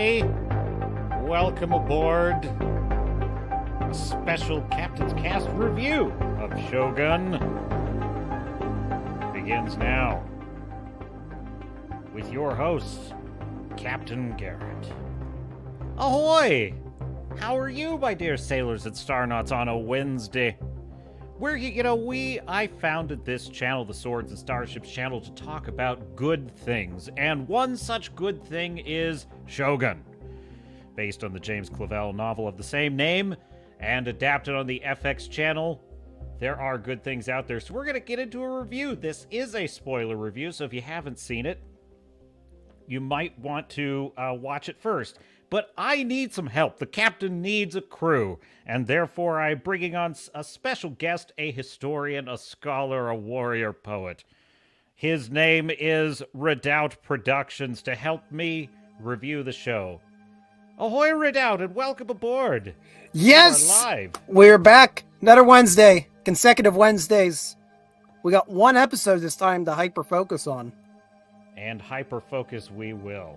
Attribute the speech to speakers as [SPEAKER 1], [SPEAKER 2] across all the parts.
[SPEAKER 1] Ahoy! Welcome aboard a special Captain's Cast review of Shogun. Begins now with your host, Captain Garrett. Ahoy! How are you, my dear sailors and starnauts, on a Wednesday? I founded this channel, the Swords and Starships channel, to talk about good things, and one such good thing is Shogun. Based on the James Clavell novel of the same name, and adapted on the FX channel, there are good things out there, so we're going to get into a review. This is a spoiler review, so if you haven't seen it, you might want to watch it first. But I need some help. The captain needs a crew, and therefore I'm bringing on a special guest, a historian, a scholar, a warrior poet. His name is Redoubt Productions to help me review the show. Ahoy, Redoubt, and welcome aboard.
[SPEAKER 2] Yes,
[SPEAKER 1] you are live.
[SPEAKER 2] We're back. Another Wednesday, consecutive Wednesdays. We got one episode this time to hyper-focus on.
[SPEAKER 1] And hyper-focus we will.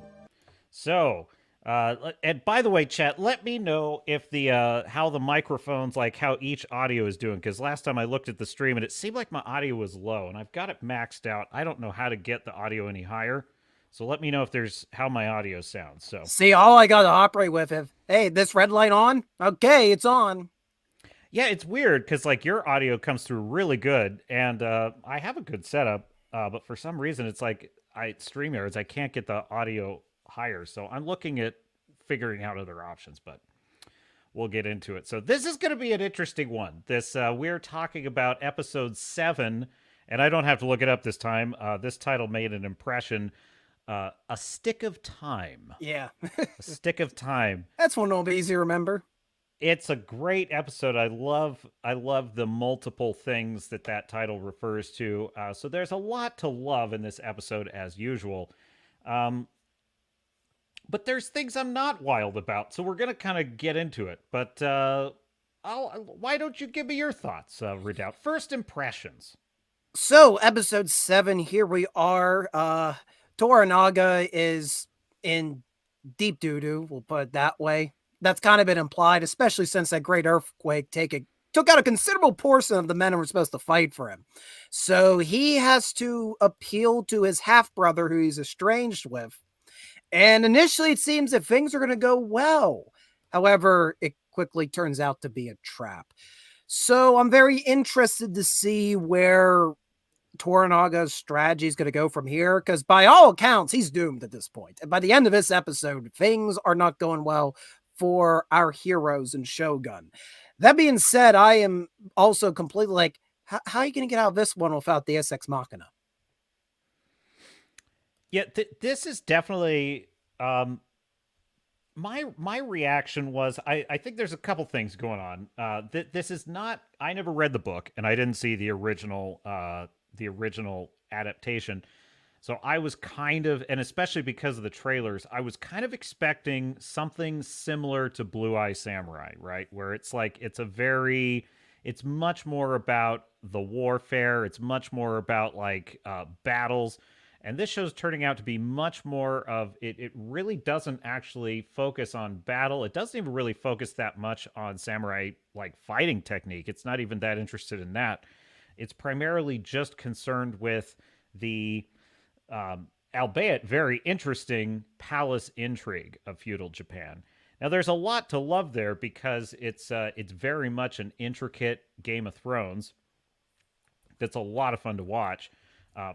[SPEAKER 1] So... and by the way, chat, let me know if the how the microphones, like how each audio is doing, because last time I looked at the stream and it seemed like my audio was low, and I've got it maxed out. I don't know how to get the audio any higher, so let me know if there's how my audio sounds. So
[SPEAKER 2] see, all I got to operate with is, hey, this red light on? Okay, it's on.
[SPEAKER 1] Yeah, it's weird because like your audio comes through really good, and I have a good setup, but for some reason it's like StreamYards, I can't get the audio higher, so I'm looking at figuring out other options, but we'll get into it. So this is going to be an interesting one. This we're talking about episode 7, and I don't have to look it up this time. This title made an impression. A Stick of Time.
[SPEAKER 2] Yeah.
[SPEAKER 1] A Stick of Time.
[SPEAKER 2] That's one that'll be easy to remember.
[SPEAKER 1] It's a great episode. I love the multiple things that title refers to. So there's a lot to love in this episode as usual. But there's things I'm not wild about, so we're going to kind of get into it. But why don't you give me your thoughts, Redoubt? First impressions.
[SPEAKER 2] So, episode 7, here we are. Toranaga is in deep doo-doo, we'll put it that way. That's kind of been implied, especially since that great earthquake took out a considerable portion of the men who were supposed to fight for him. So he has to appeal to his half-brother, who he's estranged with. And initially, it seems that things are going to go well. However, it quickly turns out to be a trap. So I'm very interested to see where Toranaga's strategy is going to go from here, because by all accounts, he's doomed at this point. And by the end of this episode, things are not going well for our heroes in Shogun. That being said, I am also completely like, how are you going to get out of this one without the SX Machina?
[SPEAKER 1] Yeah, this is definitely my reaction was I think there's a couple things going on. This is not. I never read the book, and I didn't see the original adaptation. So I was kind of, and especially because of the trailers, I was kind of expecting something similar to Blue Eye Samurai, right? Where it's like it's much more about the warfare. It's much more about like battles. And this show's turning out to be much more of it. It really doesn't actually focus on battle. It doesn't even really focus that much on samurai like fighting technique. It's not even that interested in that. It's primarily just concerned with the, albeit very interesting, palace intrigue of feudal Japan. Now, there's a lot to love there because it's very much an intricate Game of Thrones. That's a lot of fun to watch.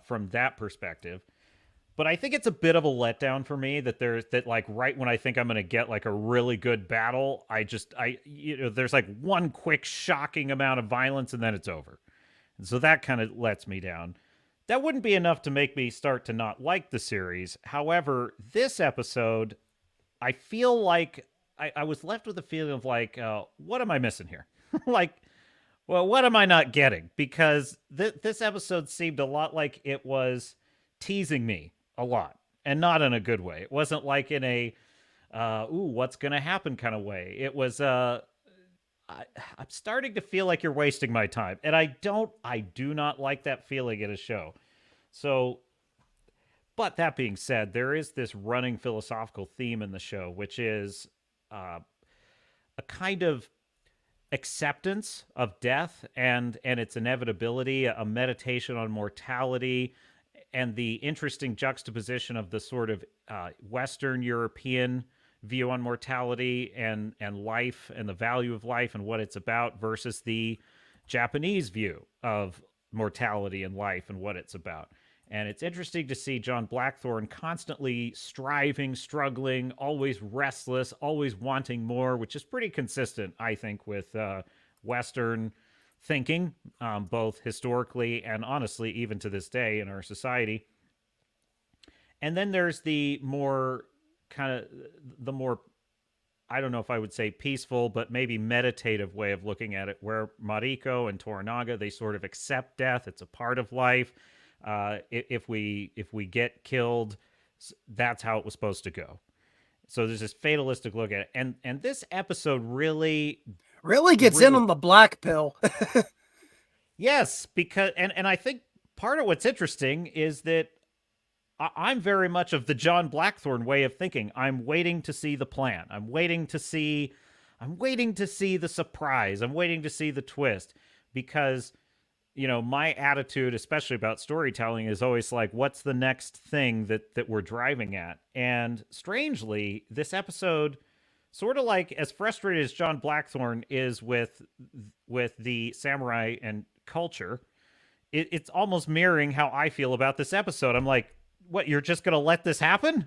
[SPEAKER 1] From that perspective, but I think it's a bit of a letdown for me that like right when I think I'm going to get like a really good battle, there's like one quick shocking amount of violence and then it's over. And so that kind of lets me down. That wouldn't be enough to make me start to not like the series. However, this episode, I feel like I was left with a feeling of like, what am I missing here? Like, well, what am I not getting? Because this episode seemed a lot like it was teasing me a lot, and not in a good way. It wasn't like in a, what's going to happen kind of way. It was, I'm starting to feel like you're wasting my time. And I do not like that feeling in a show. So But that being said, there is this running philosophical theme in the show, which is uh, a kind of acceptance of death and its inevitability, a meditation on mortality, and the interesting juxtaposition of the sort of Western European view on mortality and life and the value of life and what it's about versus the Japanese view of mortality and life and what it's about. And it's interesting to see John Blackthorne constantly striving, struggling, always restless, always wanting more, which is pretty consistent, I think, with Western thinking, both historically and honestly, even to this day in our society. And then there's the more kind of the more, I don't know if I would say peaceful, but maybe meditative way of looking at it, where Mariko and Toranaga, they sort of accept death. It's a part of life. If we get killed, that's how it was supposed to go. So there's this fatalistic look at it, and this episode really
[SPEAKER 2] Gets in on the black pill.
[SPEAKER 1] yes, because and I think part of what's interesting is that I'm very much of the John Blackthorne way of thinking. I'm waiting to see the plan. I'm waiting to see the surprise. I'm waiting to see the twist, because my attitude, especially about storytelling, is always like, what's the next thing that we're driving at? And strangely, this episode, sort of like as frustrated as John Blackthorne is with the samurai and culture, it's almost mirroring how I feel about this episode. I'm like, what, you're just gonna let this happen?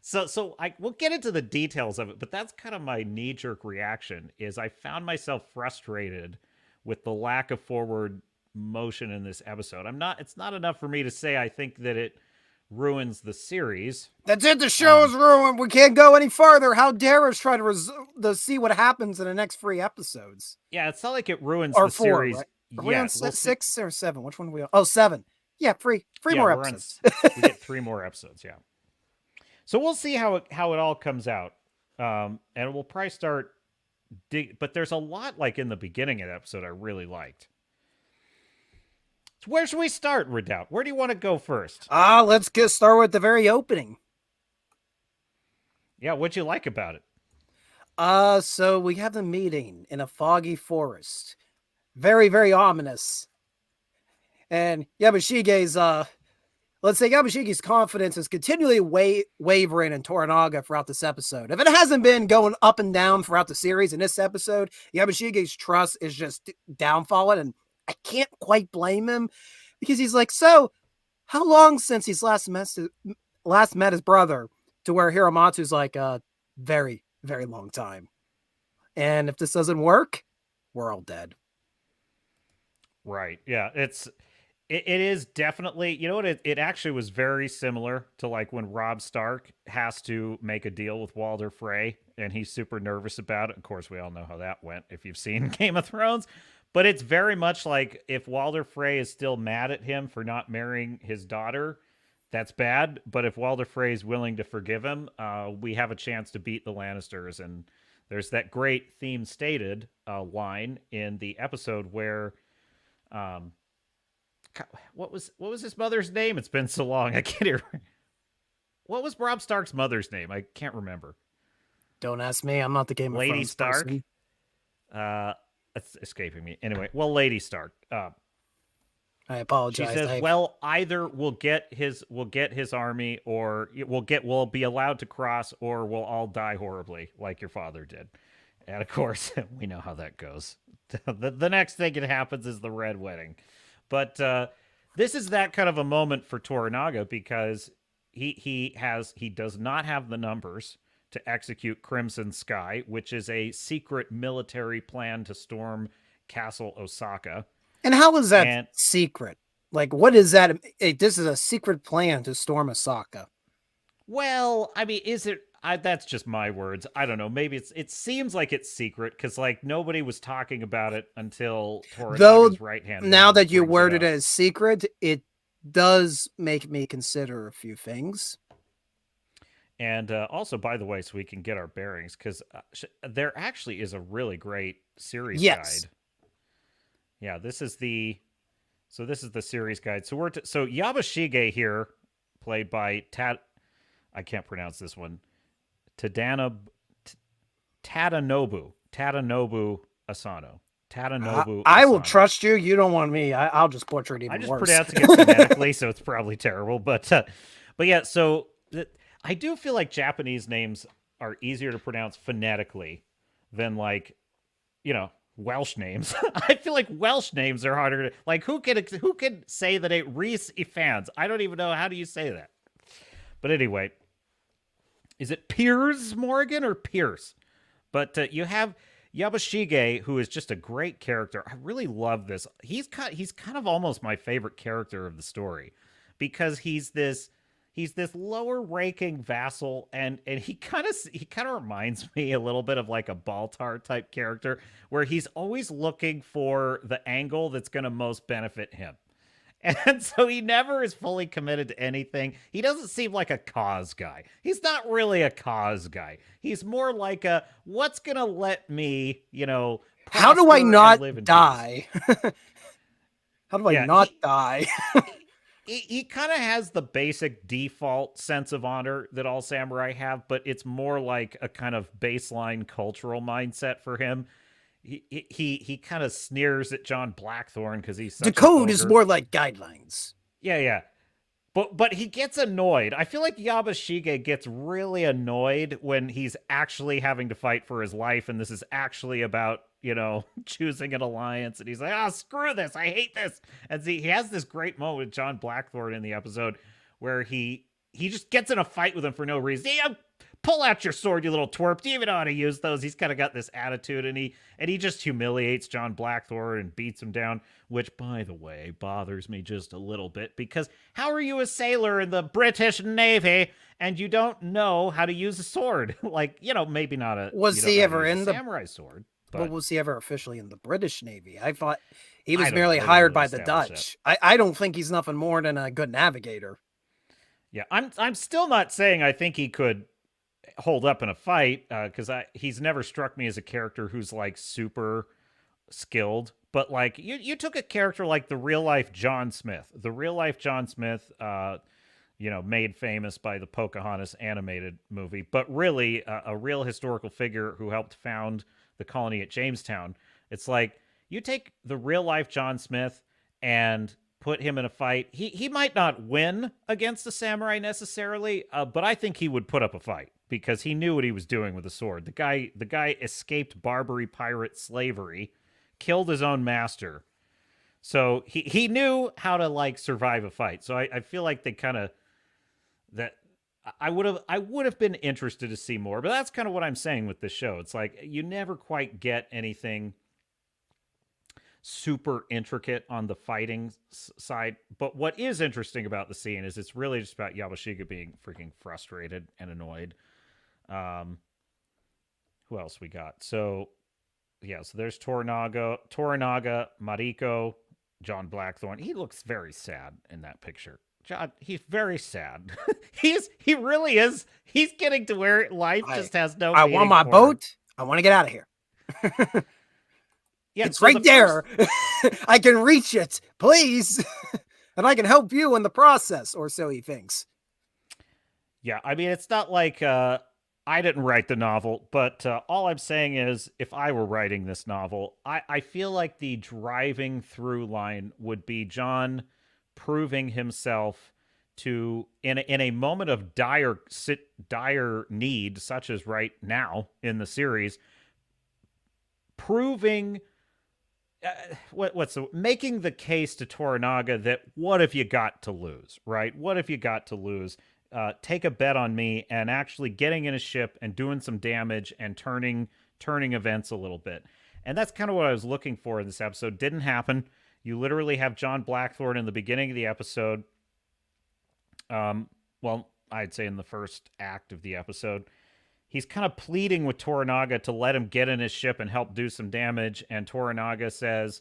[SPEAKER 1] So we'll get into the details of it, but that's kind of my knee-jerk reaction. Is I found myself frustrated with the lack of forward motion in this episode. It's not enough for me to say I think that it ruins the series.
[SPEAKER 2] That's it. The show is ruined. We can't go any farther. How dare us try to see what happens in the next 3 episodes?
[SPEAKER 1] Yeah, it's not like it ruins
[SPEAKER 2] or
[SPEAKER 1] the
[SPEAKER 2] 4,
[SPEAKER 1] series.
[SPEAKER 2] Right? Are we on 6 or 7? Which one are we on? Oh, 7. Yeah, three more episodes.
[SPEAKER 1] We get 3 more episodes, yeah. So we'll see how it all comes out. And we'll probably start but there's a lot like in the beginning of the episode I really liked. So where should we start, Redoubt? Where do you want to go first?
[SPEAKER 2] Let's start with the very opening.
[SPEAKER 1] Yeah, what'd you like about it?
[SPEAKER 2] So we have the meeting in a foggy forest. Very, very ominous. And Yabashige's confidence is continually wavering in Toranaga throughout this episode. If it hasn't been going up and down throughout the series, in this episode, Yabashige's trust is just downfalling, and I can't quite blame him, because he's like, so how long since he's last met his brother? To where Hiramatsu's like, very, very long time. And if this doesn't work, we're all dead.
[SPEAKER 1] Right. Yeah. It is definitely, you know what, it actually was very similar to like when Robb Stark has to make a deal with Walder Frey and he's super nervous about it. Of course, we all know how that went if you've seen Game of Thrones. But it's very much like if Walder Frey is still mad at him for not marrying his daughter, that's bad. But if Walder Frey is willing to forgive him, we have a chance to beat the Lannisters. And there's that great theme stated line in the episode where... what was his mother's name? It's been so long. I can't hear. What was Robb Stark's mother's name? I can't remember.
[SPEAKER 2] Don't ask me. I'm not the Game of
[SPEAKER 1] Lady
[SPEAKER 2] Thrones
[SPEAKER 1] Stark.
[SPEAKER 2] person.
[SPEAKER 1] It's escaping me. Anyway, well, Lady Stark.
[SPEAKER 2] I apologize.
[SPEAKER 1] She says, "Well, either we'll get his army, or we'll be allowed to cross, or we'll all die horribly, like your father did." And of course, we know how that goes. The next thing that happens is the Red Wedding. But this is that kind of a moment for Toranaga, because he does not have the numbers to execute Crimson Sky, which is a secret military plan to storm Castle Osaka.
[SPEAKER 2] And how is that secret? Like, what is that? This is a secret plan to storm Osaka.
[SPEAKER 1] Well, I mean, is it? That's just my words. I don't know. Maybe it seems like it's secret, because like nobody was talking about it until Toranaga's right hand.
[SPEAKER 2] Now that you worded it as secret, it does make me consider a few things.
[SPEAKER 1] And also, by the way, so we can get our bearings, because there actually is a really great series guide. Yeah, this is the series guide. So so Yabashige here played by I can't pronounce this one. Tadanobu Asano. Tadanobu
[SPEAKER 2] I will
[SPEAKER 1] Asano.
[SPEAKER 2] trust you. You don't want me. I'll just butcher it even
[SPEAKER 1] I'm just
[SPEAKER 2] worse.
[SPEAKER 1] pronouncing it phonetically, so it's probably terrible. But yeah, so I do feel like Japanese names are easier to pronounce phonetically than like, Welsh names. I feel like Welsh names are harder to like. Who can say that it Reese fans? I don't even know how do you say that. But anyway, is it Piers Morgan or Pierce? But you have Yabashige, who is just a great character. I really love this. He's kind of almost my favorite character of the story because he's this lower ranking vassal, and he kind of reminds me a little bit of like a Baltar type character where he's always looking for the angle that's going to most benefit him. And so he never is fully committed to anything. He doesn't seem like a cause guy. He's not really a cause guy. He's more like a, what's going to let me,
[SPEAKER 2] how do I
[SPEAKER 1] prosper
[SPEAKER 2] not
[SPEAKER 1] and live in
[SPEAKER 2] die? How do I not die?
[SPEAKER 1] He kind of has the basic default sense of honor that all samurai have, but it's more like a kind of baseline cultural mindset for him. He kind of sneers at John Blackthorne because he's such
[SPEAKER 2] the code is more like guidelines.
[SPEAKER 1] Yeah. But he gets annoyed. I feel like Yabashige gets really annoyed when he's actually having to fight for his life, and this is actually about, choosing an alliance, and he's like, oh, screw this, I hate this. And see, he has this great moment with John Blackthorne in the episode where he just gets in a fight with him for no reason. Yeah, pull out your sword, you little twerp. Do you even know how to use those? He's kind of got this attitude, and he just humiliates John Blackthorne and beats him down, which, by the way, bothers me just a little bit, because how are you a sailor in the British Navy and you don't know how to use a sword? Like, maybe not a
[SPEAKER 2] was he ever in the
[SPEAKER 1] samurai sword.
[SPEAKER 2] But was he ever officially in the British Navy? I thought he was merely hired by the Dutch. I don't think he's nothing more than a good navigator.
[SPEAKER 1] Yeah, I'm still not saying I think he could hold up in a fight, because he's never struck me as a character who's like super skilled. But like you took a character like the real life John Smith, made famous by the Pocahontas animated movie, but really a real historical figure who helped found the colony at Jamestown. It's like you take the real life John Smith and put him in a fight. He might not win against a samurai necessarily, but I think he would put up a fight because he knew what he was doing with a sword. The guy escaped Barbary pirate slavery, killed his own master. So he knew how to like survive a fight. So I feel like they kind of that I would have been interested to see more, but that's kind of what I'm saying with this show. It's like you never quite get anything super intricate on the fighting side. But what is interesting about the scene is it's really just about Yabashige being freaking frustrated and annoyed. Who else we got? So there's Toranaga, Mariko, John Blackthorne. He looks very sad in that picture. John, he's very sad. He really is. He's getting to where life just has no meaning.
[SPEAKER 2] I want my boat. I want to get out of here.
[SPEAKER 1] Yeah,
[SPEAKER 2] it's right there. I can reach it, please. And I can help you in the process, or so he thinks.
[SPEAKER 1] Yeah, I mean, it's not like I didn't write the novel, but all I'm saying is if I were writing this novel, I feel like the driving through line would be John proving himself to in a moment of dire need, such as right now in the series, proving making the case to Toranaga that what have you got to lose, right? What have you got to lose? Take a bet on me, and actually getting in a ship and doing some damage and turning events a little bit. And that's kind of what I was looking for in this episode. Didn't happen. You literally have John Blackthorne in the beginning of the episode. Well, I'd say in the first act of the episode. He's kind of pleading with Toranaga to let him get in his ship and help do some damage. And Toranaga says,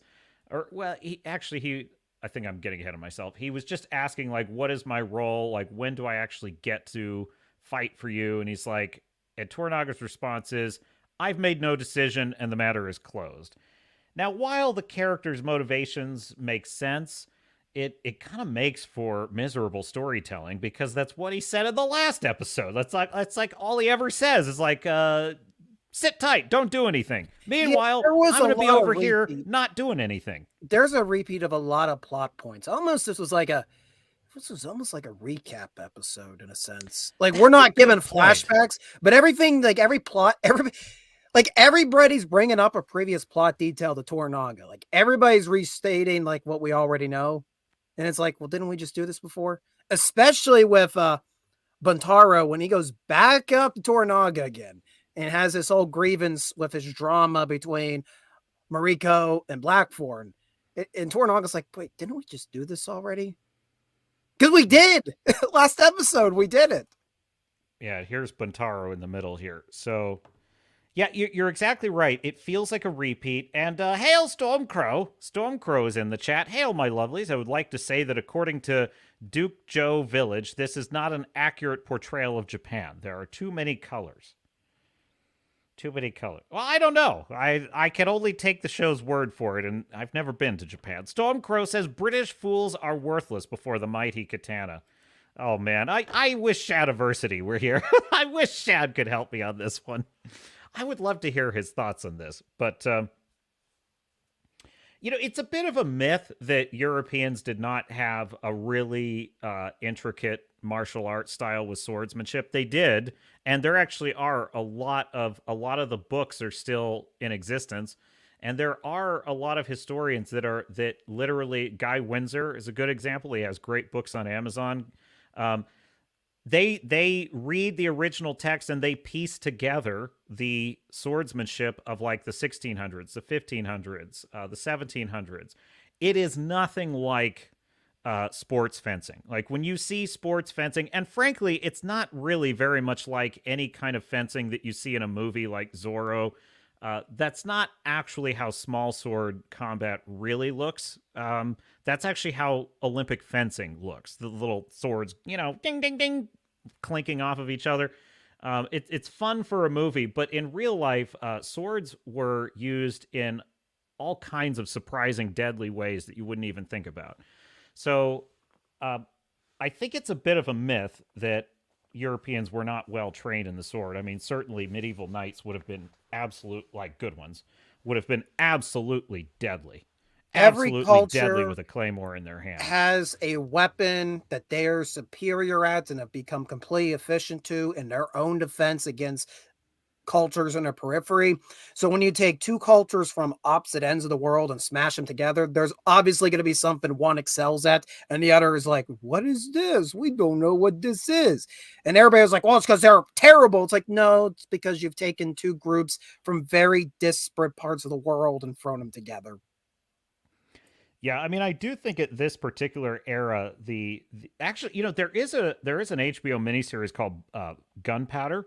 [SPEAKER 1] I think I'm getting ahead of myself. He was just asking, like, what is my role? Like, when do I actually get to fight for you? And he's like, and Toranaga's response is, I've made no decision and the matter is closed. Now, while the character's motivations make sense, it kind of makes for miserable storytelling because that's what he said in the last episode. That's like all he ever says is like, sit tight, don't do anything.
[SPEAKER 2] Yeah,
[SPEAKER 1] Meanwhile,
[SPEAKER 2] there was
[SPEAKER 1] I'm
[SPEAKER 2] a
[SPEAKER 1] going to be
[SPEAKER 2] lot of
[SPEAKER 1] over here
[SPEAKER 2] repeat.
[SPEAKER 1] not doing anything.
[SPEAKER 2] There's a repeat of a lot of plot points. Almost this was almost like a recap episode in a sense. Like we're
[SPEAKER 1] That's a
[SPEAKER 2] not given
[SPEAKER 1] good point.
[SPEAKER 2] flashbacks, but everything, like every plot, everybody's bringing up a previous plot detail to Toranaga. Like everybody's restating like what we already know, and it's like, well, didn't we just do this before? Especially with Buntaro when he goes back up to Toranaga again and has this whole grievance with his drama between Mariko and Blackthorn. And Toranaga's like, wait, didn't we just do this already? Because we did. Last episode, we did it.
[SPEAKER 1] Yeah, here's Buntaro in the middle here. So, yeah, you're exactly right. It feels like a repeat. And hail, Stormcrow. Stormcrow is in the chat. Hail, my lovelies. I would like to say that according to Duke Joe Village, this is not an accurate portrayal of Japan. There are too many colors. Too many colors. Well, I don't know. I can only take the show's word for it, and I've never been to Japan. Stormcrow says British fools are worthless before the mighty katana. Oh, man. I wish Shadiversity were here. I wish Shad could help me on this one. I would love to hear his thoughts on this. But, it's a bit of a myth that Europeans did not have a really intricate martial arts style with swordsmanship. They did, and there actually are a lot of the books are still in existence, and there are a lot of historians that literally, Guy Windsor is a good example. He has great books on Amazon. They read the original text and they piece together the swordsmanship of like the 1600s, the 1500s, the 1700s. It is nothing like sports fencing. Like when you see sports fencing, and frankly, it's not really very much like any kind of fencing that you see in a movie like Zorro. That's not actually how small sword combat really looks. That's actually how Olympic fencing looks. The little swords, ding, ding, ding, clinking off of each other. It's fun for a movie, but in real life, swords were used in all kinds of surprising, deadly ways that you wouldn't even think about. So I think it's a bit of a myth that Europeans were not well trained in the sword. I mean, certainly medieval knights would have been good ones, would have been absolutely deadly.
[SPEAKER 2] Every
[SPEAKER 1] Absolutely deadly
[SPEAKER 2] culture
[SPEAKER 1] with a claymore in their hand.
[SPEAKER 2] has a weapon that they are superior at and have become completely efficient to in their own defense against cultures in a periphery. So when you take two cultures from opposite ends of the world and smash them together, there's obviously going to be something one excels at and the other is like, what is this? We don't know what this is. And everybody's like, well, it's because they're terrible. It's like, no, it's because you've taken two groups from very disparate parts of the world and thrown them together.
[SPEAKER 1] Yeah, I mean, I do think at this particular era, actually, there is an HBO miniseries called Gunpowder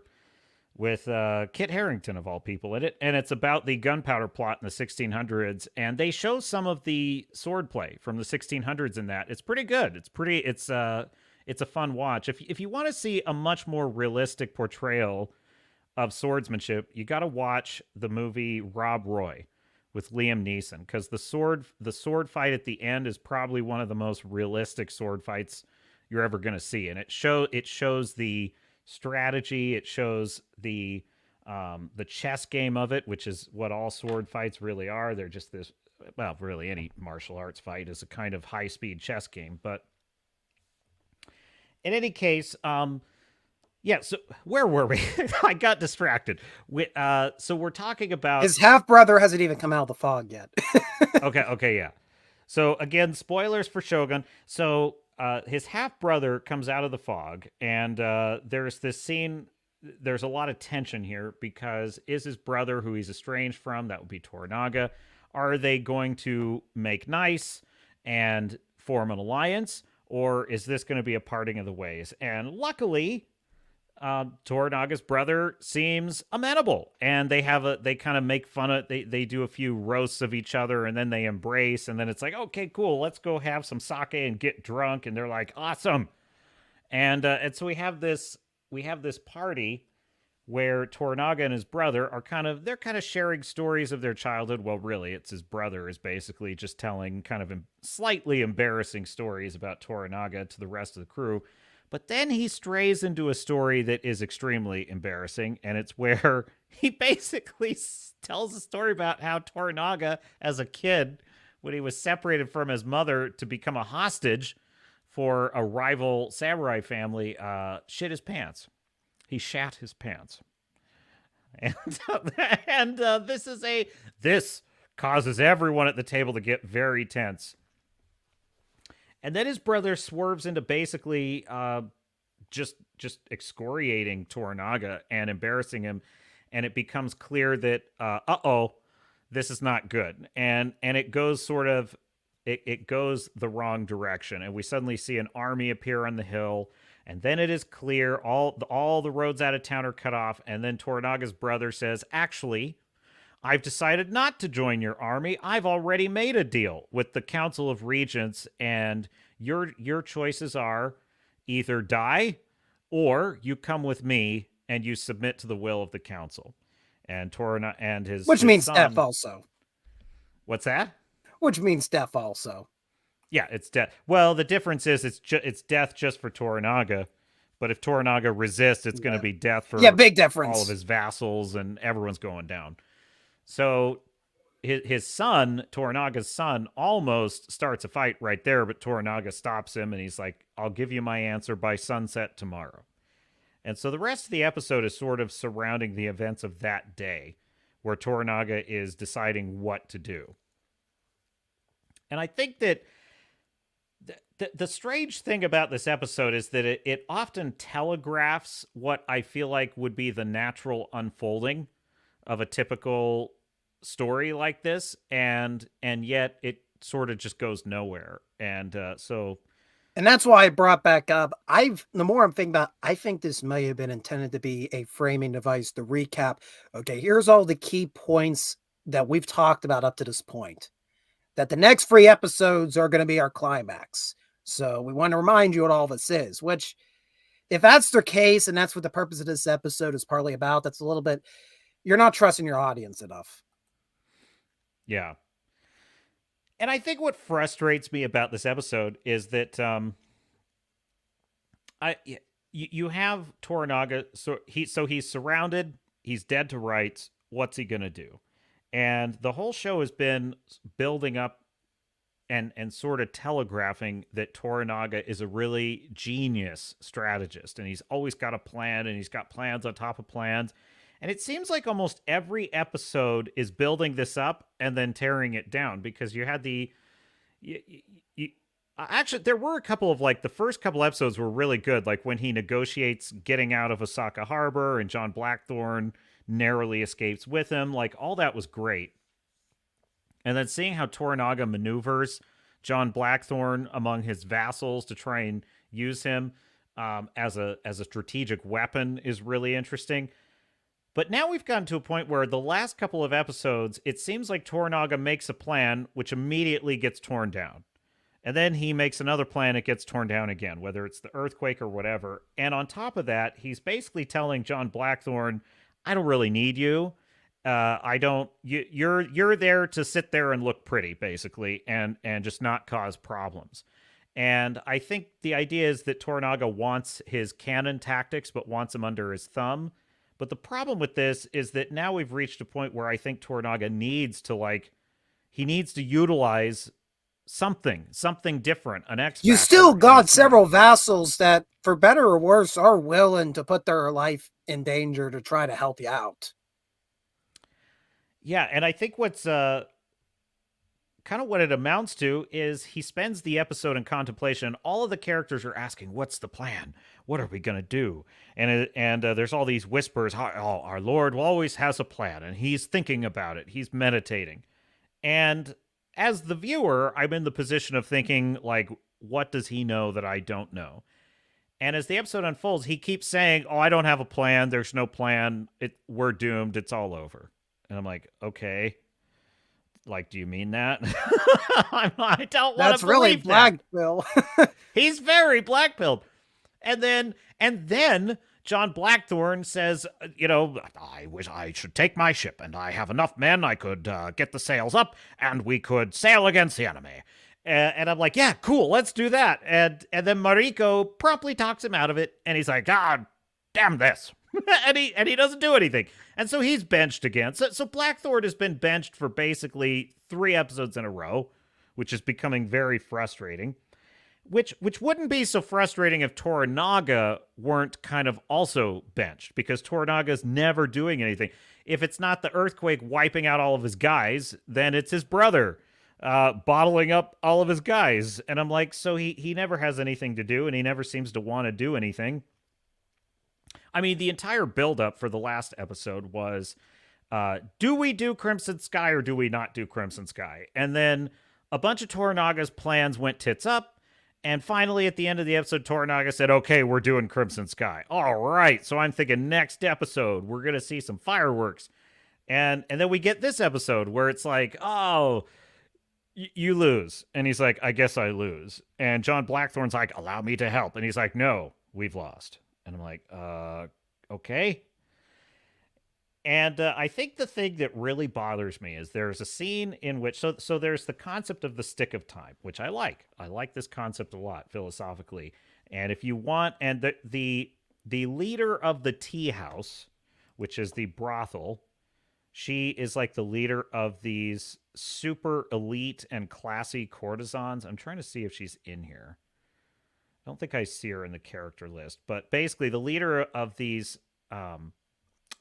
[SPEAKER 1] with Kit Harington of all people in it, and it's about the gunpowder plot in the 1600s, and they show some of the swordplay from the 1600s in that. It's pretty good. It's a fun watch. If you want to see a much more realistic portrayal of swordsmanship, you got to watch the movie Rob Roy with Liam Neeson, because the sword fight at the end is probably one of the most realistic sword fights you're ever going to see, and it shows the strategy, it shows the chess game of it, which is what all sword fights really are. They're just this, well, really any martial arts fight is a kind of high speed chess game. But in any case, yeah, so where were we? I got distracted. So we're talking about...
[SPEAKER 2] His half-brother hasn't even come out of the fog yet.
[SPEAKER 1] Okay, yeah. So again, spoilers for Shogun. So his half-brother comes out of the fog, and there's this scene... There's a lot of tension here, because is his brother, who he's estranged from, that would be Toranaga, are they going to make nice and form an alliance, or is this going to be a parting of the ways? And luckily... Toranaga's brother seems amenable, and they kind of make fun of, they do a few roasts of each other, and then they embrace, and then it's like, okay, cool, let's go have some sake and get drunk, and they're like, awesome. And so we have this party where Toranaga and his brother are they're kind of sharing stories of their childhood. Well, really, it's his brother is basically just telling kind of slightly embarrassing stories about Toranaga to the rest of the crew. But then he strays into a story that is extremely embarrassing, and it's where he basically tells a story about how Toranaga, as a kid, when he was separated from his mother to become a hostage for a rival samurai family, shit his pants. He shat his pants. And, this causes everyone at the table to get very tense. And then his brother swerves into basically just excoriating Toranaga and embarrassing him, and it becomes clear that this is not good, and it goes it goes the wrong direction, and we suddenly see an army appear on the hill. And then it is clear all the roads out of town are cut off. And then Toranaga's brother says, actually, I've decided not to join your army. I've already made a deal with the Council of Regents, and your choices are either die or you come with me and you submit to the will of the council. And Toranaga and his
[SPEAKER 2] means
[SPEAKER 1] son,
[SPEAKER 2] death also.
[SPEAKER 1] What's that?
[SPEAKER 2] Which means death also.
[SPEAKER 1] Yeah, it's death. Well, the difference is it's death just for Toranaga, but if Toranaga resists, it's going to be death for
[SPEAKER 2] big difference.
[SPEAKER 1] All of his vassals, and everyone's going down. So his son, Toranaga's son, almost starts a fight right there, but Toranaga stops him, and he's like, I'll give you my answer by sunset tomorrow. And so the rest of the episode is sort of surrounding the events of that day, where Toranaga is deciding what to do. And I think that the strange thing about this episode is that it often telegraphs what I feel like would be the natural unfolding of a typical story like this, and yet it sort of just goes nowhere. And
[SPEAKER 2] that's why I brought back up. The more I'm thinking about, I think this may have been intended to be a framing device to recap. Okay, here's all the key points that we've talked about up to this point. That the next 3 episodes are going to be our climax. So we want to remind you what all this is, which if that's the case, and that's what the purpose of this episode is partly about, that's a little bit, you're not trusting your audience enough.
[SPEAKER 1] Yeah. And I think what frustrates me about this episode is that you have Toranaga, so he's surrounded, he's dead to rights. What's he going to do? And the whole show has been building up and sort of telegraphing that Toranaga is a really genius strategist, and he's always got a plan, and he's got plans on top of plans. And it seems like almost every episode is building this up and then tearing it down, because you had actually, there were a couple of, like, the first couple episodes were really good, like when he negotiates getting out of Osaka Harbor and John Blackthorne narrowly escapes with him. Like, all that was great. And then seeing how Toranaga maneuvers John Blackthorne among his vassals to try and use him as a strategic weapon is really interesting. But now we've gotten to a point where the last couple of episodes, it seems like Toranaga makes a plan which immediately gets torn down. And then he makes another plan, it gets torn down again, whether it's the earthquake or whatever. And on top of that, he's basically telling John Blackthorne, I don't really need you. You're there to sit there and look pretty, basically, and just not cause problems. And I think the idea is that Toranaga wants his cannon tactics, but wants them under his thumb. But the problem with this is that now we've reached a point where I think Toranaga needs to utilize something different, an X factor.
[SPEAKER 2] You still got several vassals that, for better or worse, are willing to put their life in danger to try to help you out.
[SPEAKER 1] Yeah, and I think what's kind of what it amounts to is he spends the episode in contemplation. All of the characters are asking, what's the plan? What are we going to do? And there's all these whispers, our Lord always has a plan, and he's thinking about it. He's meditating. And as the viewer, I'm in the position of thinking, like, what does he know that I don't know? And as the episode unfolds, he keeps saying, I don't have a plan. There's no plan. We're doomed. It's all over. And I'm like, okay. Like, do you mean that? I don't want to believe
[SPEAKER 2] That's really black, Bill.
[SPEAKER 1] He's very black-pilled. And then John Blackthorne says, I wish I should take my ship, and I have enough men. I could get the sails up, and we could sail against the enemy. And I'm like, yeah, cool, let's do that. And then Mariko promptly talks him out of it, and he's like, God damn this. and he doesn't do anything. And so he's benched again. So Blackthorne has been benched for basically 3 episodes in a row, which is becoming very frustrating. Which wouldn't be so frustrating if Toranaga weren't kind of also benched, because Toranaga's never doing anything. If it's not the earthquake wiping out all of his guys, then it's his brother bottling up all of his guys. And I'm like, so he never has anything to do, and he never seems to want to do anything. I mean, the entire buildup for the last episode was, do we do Crimson Sky or do we not do Crimson Sky? And then a bunch of Toranaga's plans went tits up. And finally, at the end of the episode, Toranaga said, okay, we're doing Crimson Sky. All right. So I'm thinking next episode, we're going to see some fireworks. And then we get this episode where it's like, oh, you lose. And he's like, I guess I lose. And John Blackthorne's like, allow me to help. And he's like, no, we've lost. And I'm like, okay. And I think the thing that really bothers me is there's a scene in which, so there's the concept of the stick of time, which I like. I like this concept a lot philosophically. And if you want, and the leader of the tea house, which is the brothel, she is like the leader of these super elite and classy courtesans. I'm trying to see if she's in here. I don't think I see her in the character list, but basically the leader of these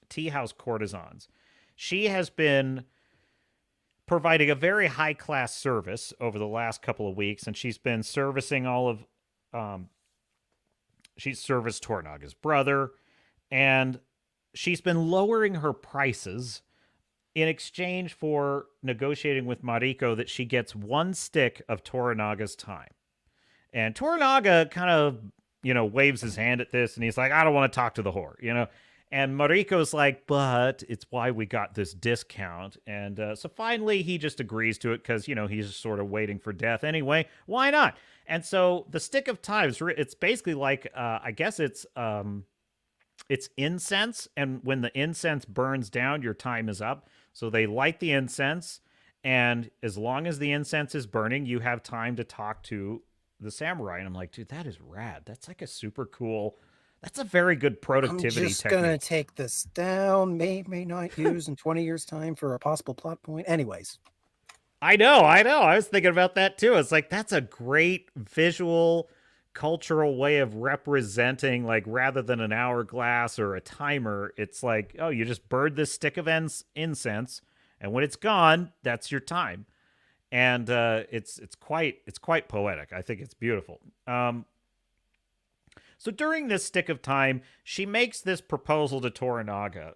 [SPEAKER 1] tea house courtesans. She has been providing a very high class service over the last couple of weeks, and she's been servicing all of she's serviced Toranaga's brother, and she's been lowering her prices in exchange for negotiating with Mariko that she gets 1 stick of Toranaga's time. And Toranaga kind of, waves his hand at this, and he's like, I don't want to talk to the whore, And Mariko's like, but it's why we got this discount. And so finally he just agrees to it because, he's sort of waiting for death anyway. Why not? And so the stick of time, it's basically like, I guess it's incense. And when the incense burns down, your time is up. So they light the incense. And as long as the incense is burning, you have time to talk to the samurai. And I'm like, dude, that is rad. That's like a super cool... That's a very good productivity technique.
[SPEAKER 2] I'm just going to take this down. May not use in 20 years' time for a possible plot point. Anyways.
[SPEAKER 1] I know. I was thinking about that too. It's like, that's a great visual, cultural way of representing, like, rather than an hourglass or a timer, it's like, oh, you just burn this stick of incense, and when it's gone, that's your time. And it's quite poetic. I think it's beautiful. So during this stick of time, she makes this proposal to Toranaga.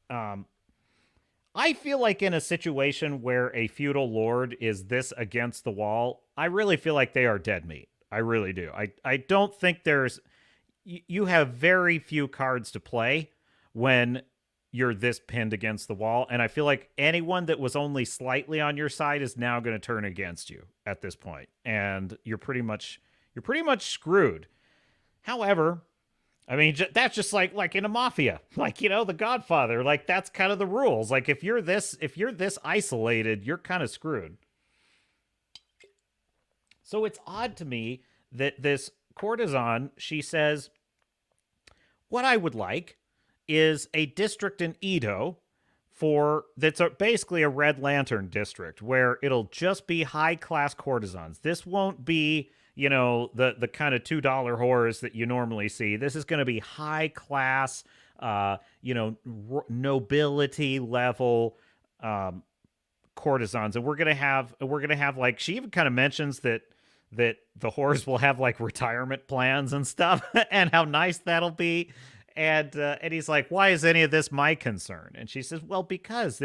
[SPEAKER 1] I feel like in a situation where a feudal lord is this against the wall, I really feel like they are dead meat. I really do. I don't think there's... You have very few cards to play when you're this pinned against the wall, and I feel like anyone that was only slightly on your side is now going to turn against you at this point, and you're pretty much screwed. However, I mean, that's just like in a mafia, like, The Godfather, like that's kind of the rules. Like if you're this isolated, you're kind of screwed. So it's odd to me that this courtesan, she says, what I would like is a district in Edo that's basically a Red Lantern district where it'll just be high class courtesans. This won't be, the kind of $2 whores that you normally see. This is going to be high class, nobility level courtesans, and we're gonna have like, she even kind of mentions that the whores will have like retirement plans and stuff, and how nice that'll be. And he's like, why is any of this my concern? And she says, well, because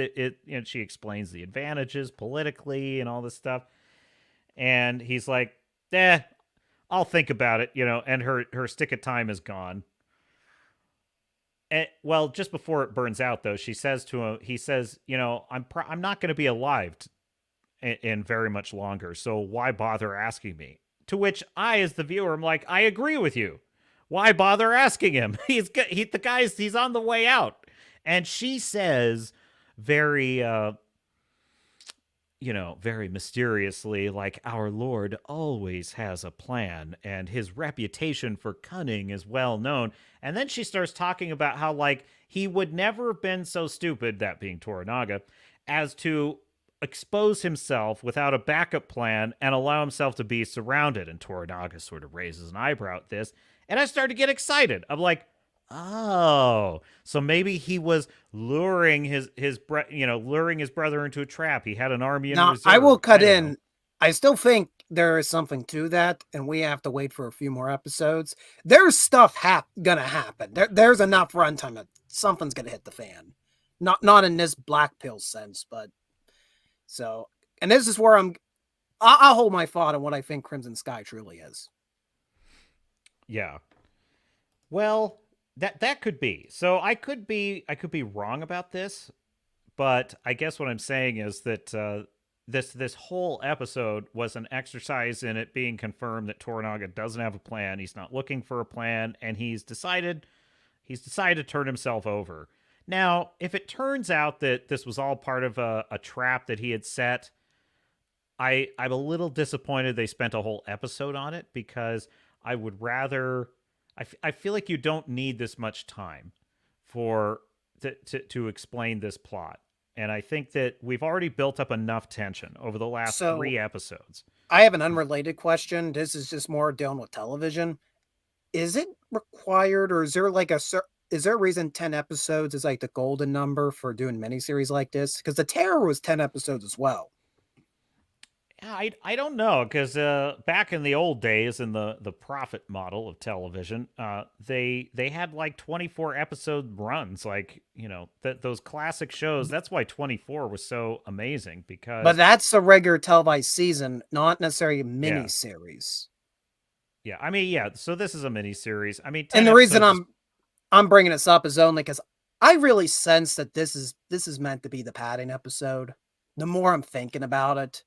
[SPEAKER 1] she explains the advantages politically and all this stuff. And he's like, I'll think about it, and her stick of time is gone. And, well, just before it burns out, though, he says, I'm not going to be alive in very much longer, so why bother asking me? To which I, as the viewer, am like, I agree with you. Why bother asking him? He's on the way out. And she says very very mysteriously, like, our Lord always has a plan, and his reputation for cunning is well known. And then she starts talking about how, like, he would never have been so stupid, that being Toranaga, as to expose himself without a backup plan and allow himself to be surrounded. And Toranaga sort of raises an eyebrow at this. And I started to get excited. I'm like, oh, so maybe he was luring luring his brother into a trap. He had an army in
[SPEAKER 2] Now,
[SPEAKER 1] reserve.
[SPEAKER 2] I will cut
[SPEAKER 1] don't
[SPEAKER 2] in.
[SPEAKER 1] know.
[SPEAKER 2] I still think there is something to that, and we have to wait for a few more episodes. There's stuff gonna happen. There's enough runtime that something's gonna hit the fan. Not in this black pill sense, but so. And this is where I'll hold my thought on what I think Crimson Sky truly is.
[SPEAKER 1] Yeah. Well, that could be. So I could be wrong about this, but I guess what I'm saying is that this whole episode was an exercise in it being confirmed that Toranaga doesn't have a plan. He's not looking for a plan, and he's decided to turn himself over. Now, if it turns out that this was all part of a trap that he had set, I'm a little disappointed they spent a whole episode on it, because I would rather. I feel like you don't need this much time to explain this plot. And I think that we've already built up enough tension over the last 3 episodes.
[SPEAKER 2] I have an unrelated question. This is just more dealing with television. Is it required, or is there a reason 10 episodes is like the golden number for doing miniseries like this? Because The Terror was 10 episodes as well.
[SPEAKER 1] Yeah, I don't know, because back in the old days, in the profit model of television, they had like 24 episode runs, like, those classic shows. That's why 24 was so amazing, because
[SPEAKER 2] but that's a regular televised season, not necessarily a mini series.
[SPEAKER 1] Yeah, I mean, yeah. So this is a mini series. I mean,
[SPEAKER 2] and the reason I'm bringing this up is only because I really sense that this is meant to be the padding episode. The more I'm thinking about it.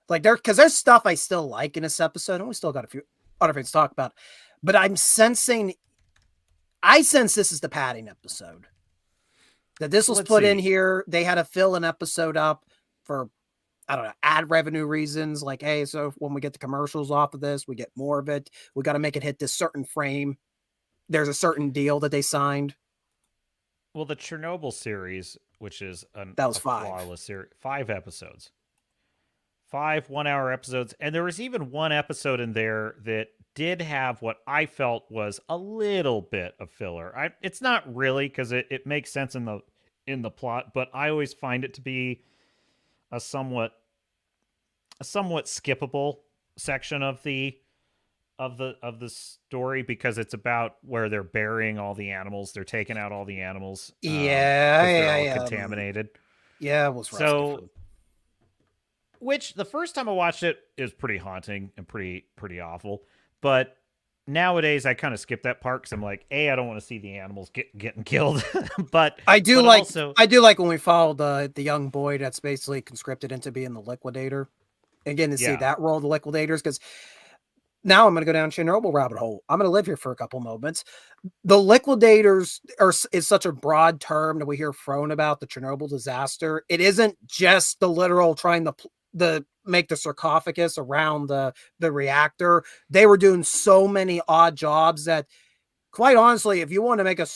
[SPEAKER 2] Like because there's stuff I still like in this episode, and we still got a few other things to talk about. But I sense this is the padding episode. That this was put in here. They had to fill an episode up for, I don't know, ad revenue reasons. Like, hey, so when we get the commercials off of this, we get more of it. We got to make it hit this certain frame. There's a certain deal that they signed.
[SPEAKER 1] Well, the Chernobyl series, which is
[SPEAKER 2] that was 5
[SPEAKER 1] flawless series, 5 episodes. 5 1-hour episodes, and there was even one episode in there that did have what I felt was a little bit of filler. It's not really, because it makes sense in the plot, but I always find it to be a somewhat skippable section of the story, because it's about where they're burying all the animals. They're taking out all the animals. They're all contaminated.
[SPEAKER 2] Yeah, it was rough.
[SPEAKER 1] So. Which, the first time I watched it, is pretty haunting and pretty awful. But nowadays, I kind of skip that part, because I'm like, I don't want to see the animals getting killed. but
[SPEAKER 2] I do like when we followed the young boy that's basically conscripted into being the liquidator. Again, to see that role of the liquidators, because now I'm going to go down Chernobyl rabbit hole. I'm going to live here for a couple moments. The liquidators is such a broad term that we hear thrown about the Chernobyl disaster. It isn't just the literal trying to make the sarcophagus around the reactor. They were doing so many odd jobs that, quite honestly, if you want to make a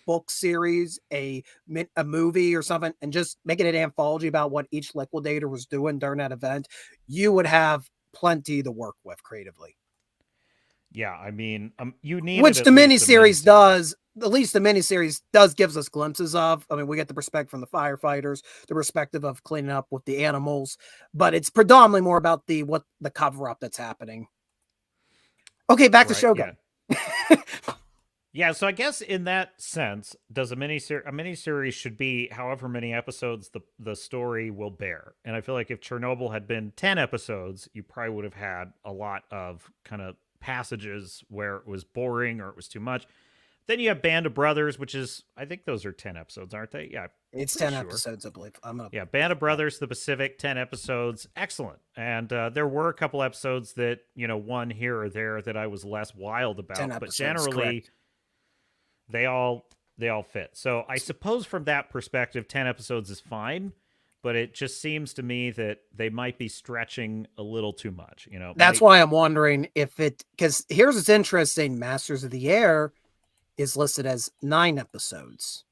[SPEAKER 2] book series, a movie or something, and just make it an anthology about what each liquidator was doing during that event, you would have plenty to work with creatively.
[SPEAKER 1] Yeah, I mean, you need,
[SPEAKER 2] which the miniseries does. At least the miniseries gives us glimpses of. I mean, we get the perspective from the firefighters, the perspective of cleaning up with the animals, but it's predominantly more about the cover up that's happening. Okay, back to Shogun.
[SPEAKER 1] Yeah, so I guess in that sense, does a miniseries should be however many episodes the story will bear. And I feel like if Chernobyl had been 10 episodes, you probably would have had a lot of kind of passages where it was boring or it was too much. Then you have Band of Brothers, which is, I think those are 10 episodes, aren't they? Yeah,
[SPEAKER 2] It's
[SPEAKER 1] pretty
[SPEAKER 2] 10
[SPEAKER 1] sure.
[SPEAKER 2] episodes, I believe.
[SPEAKER 1] Yeah, Band of Brothers, The Pacific, 10 episodes. Excellent. And there were a couple episodes that, one here or there that I was less wild
[SPEAKER 2] 10
[SPEAKER 1] about, but
[SPEAKER 2] episodes,
[SPEAKER 1] generally
[SPEAKER 2] correct.
[SPEAKER 1] they all fit. So I suppose from that perspective, 10 episodes is fine, but it just seems to me that they might be stretching a little too much.
[SPEAKER 2] That's why I'm wondering if because here's what's interesting. Masters of the Air is listed as 9 episodes.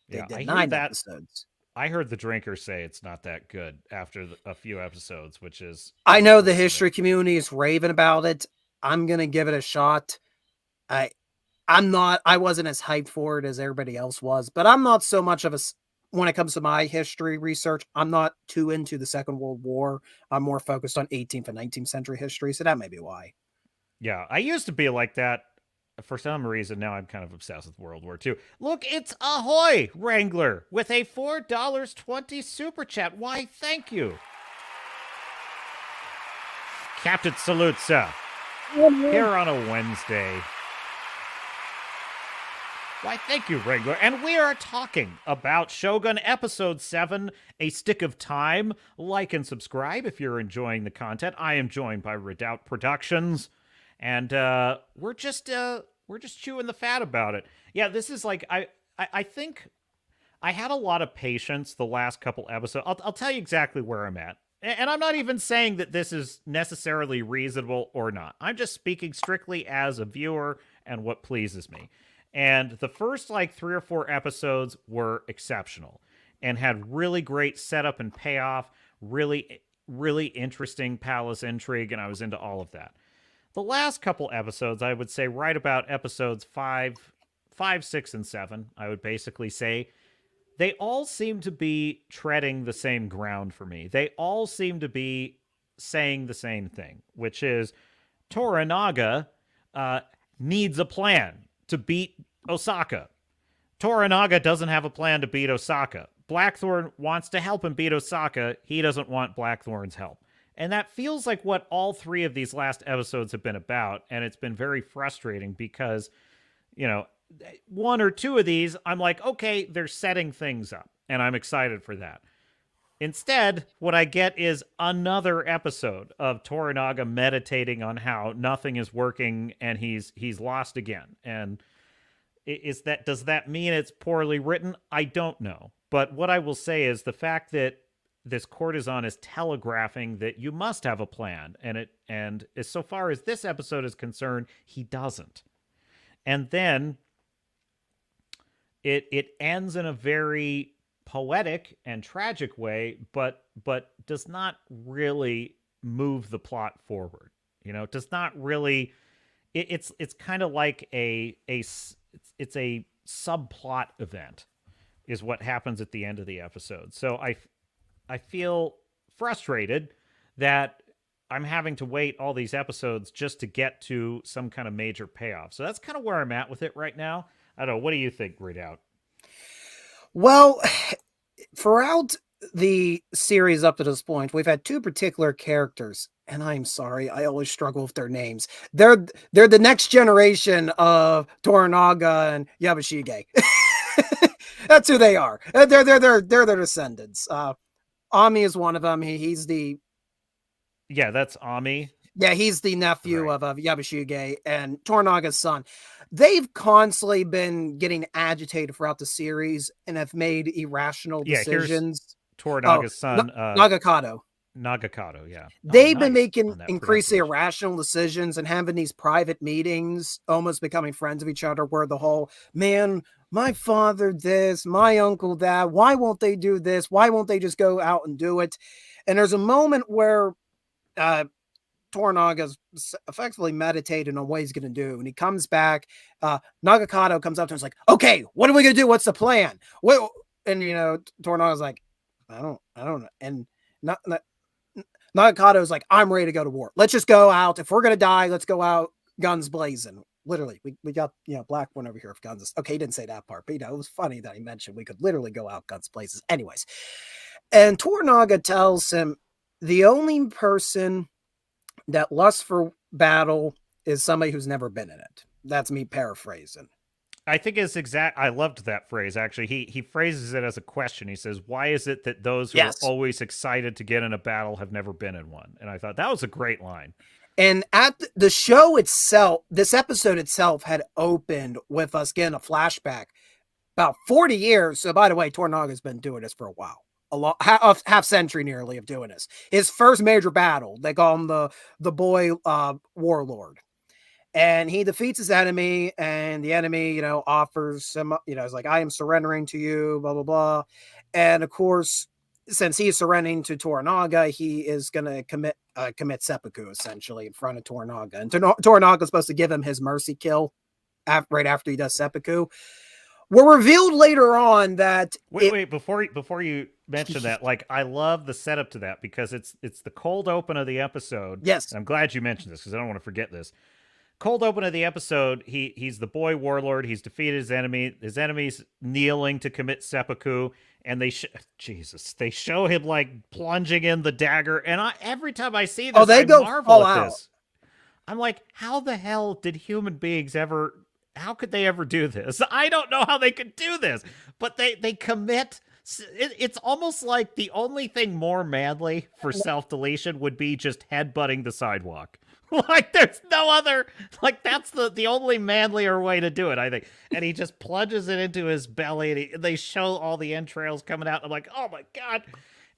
[SPEAKER 2] They did 9 episodes.
[SPEAKER 1] I heard the drinkers say it's not that good after a few episodes, which is...
[SPEAKER 2] I know the history community is raving about it. I'm going to give it a shot. I wasn't as hyped for it as everybody else was, but I'm not so much of a... When it comes to my history research, I'm not too into the Second World War. I'm more focused on 18th and 19th century history, so that may be why.
[SPEAKER 1] Yeah, I used to be like that. For some reason, now I'm kind of obsessed with World War II. Look, it's Ahoy Wrangler with a $4.20 super chat. Why, thank you. Captain Salute, sir. Here on a Wednesday. Why, thank you, Wrangler. And we are talking about Shogun Episode 7, A Stick of Time. Like and subscribe if you're enjoying the content. I am joined by Redoubt Productions. And we're just chewing the fat about it. Yeah, this is like I think I had a lot of patience the last couple episodes. I'll tell you exactly where I'm at. And I'm not even saying that this is necessarily reasonable or not. I'm just speaking strictly as a viewer and what pleases me. And the first 3 or 4 episodes were exceptional and had really great setup and payoff, really, really interesting palace intrigue, and I was into all of that. The last couple episodes, I would say right about episodes 5, 6, and 7, I would basically say, they all seem to be treading the same ground for me. They all seem to be saying the same thing, which is Toranaga needs a plan to beat Osaka. Toranaga doesn't have a plan to beat Osaka. Blackthorn wants to help him beat Osaka. He doesn't want Blackthorn's help. And that feels like what all 3 of these last episodes have been about. And it's been very frustrating because, 1 or 2 of these, I'm like, okay, they're setting things up. And I'm excited for that. Instead, what I get is another episode of Toranaga meditating on how nothing is working and he's lost again. And does that mean it's poorly written? I don't know. But what I will say is the fact that this courtesan is telegraphing that you must have a plan, and as so far as this episode is concerned, he doesn't. And then it ends in a very poetic and tragic way, but does not really move the plot forward. It does not really. It's kind of like it's a subplot event, is what happens at the end of the episode. So I feel frustrated that I'm having to wait all these episodes just to get to some kind of major payoff. So that's kind of where I'm at with it right now. I don't know. What do you think, Redoubt?
[SPEAKER 2] Well, throughout the series up to this point, we've had 2 particular characters, and I'm sorry, I always struggle with their names. They're the next generation of Toranaga and Yabashige. That's who they are. They're their descendants. Ami is one of them. He's the...
[SPEAKER 1] Yeah, that's Ami.
[SPEAKER 2] Yeah, he's the nephew of Yabashige and Toranaga's son. They've constantly been getting agitated throughout the series and have made irrational decisions.
[SPEAKER 1] Toranaga's son.
[SPEAKER 2] Nagakado.
[SPEAKER 1] Nagakado, yeah.
[SPEAKER 2] They've been making increasingly irrational decisions and having these private meetings, almost becoming friends of each other, where the whole, man, my father this, my uncle that, why won't they do this? Why won't they just go out and do it? And there's a moment where Toranaga's effectively meditating on what he's going to do. And he comes back. Nagakado comes up to him and is like, okay, what are we going to do? What's the plan? And, Toranaga's like, I don't know. And Nagakado's like, I'm ready to go to war. Let's just go out. If we're going to die, let's go out guns blazing. Literally, we got, black one over here of guns. Okay, he didn't say that part, but, it was funny that he mentioned we could literally go out guns blazing. Anyways. And Toranaga tells him the only person that lusts for battle is somebody who's never been in it. That's me paraphrasing.
[SPEAKER 1] I think it's exact. I loved that phrase. Actually, he phrases it as a question. He says, "Why is it that those who are
[SPEAKER 2] Yes.
[SPEAKER 1] always excited to get in a battle have never been in one?" And I thought that was a great line.
[SPEAKER 2] And at the show itself, this episode itself had opened with us getting a flashback about 40 years. So, by the way, Tornaga's been doing this for a while, half century nearly of doing this. His first major battle, they call him the boy warlord, and he defeats his enemy, and the enemy, offers him, is like, I am surrendering to you, blah blah blah, and of course, since he's surrendering to Toranaga, he is going to commit seppuku essentially in front of Toranaga, and Toranaga is supposed to give him his mercy kill right after he does seppuku. We're revealed later on that
[SPEAKER 1] wait before you mention that, like, I love the setup to that because it's the cold open of the episode.
[SPEAKER 2] Yes,
[SPEAKER 1] I'm glad you mentioned this because I don't want to forget this. Cold open of the episode, he's the boy warlord. He's defeated his enemy. His enemy's kneeling to commit seppuku, and they show him like plunging in the dagger. And every time I see this, I marvel at this. I'm like, how the hell did human beings ever? How could they ever do this? I don't know how they could do this, but they commit. It's almost like the only thing more manly for self-deletion would be just headbutting the sidewalk. Like, there's no other, like, that's the only manlier way to do it, I think. And he just plunges it into his belly, and they show all the entrails coming out. I'm like, oh my God.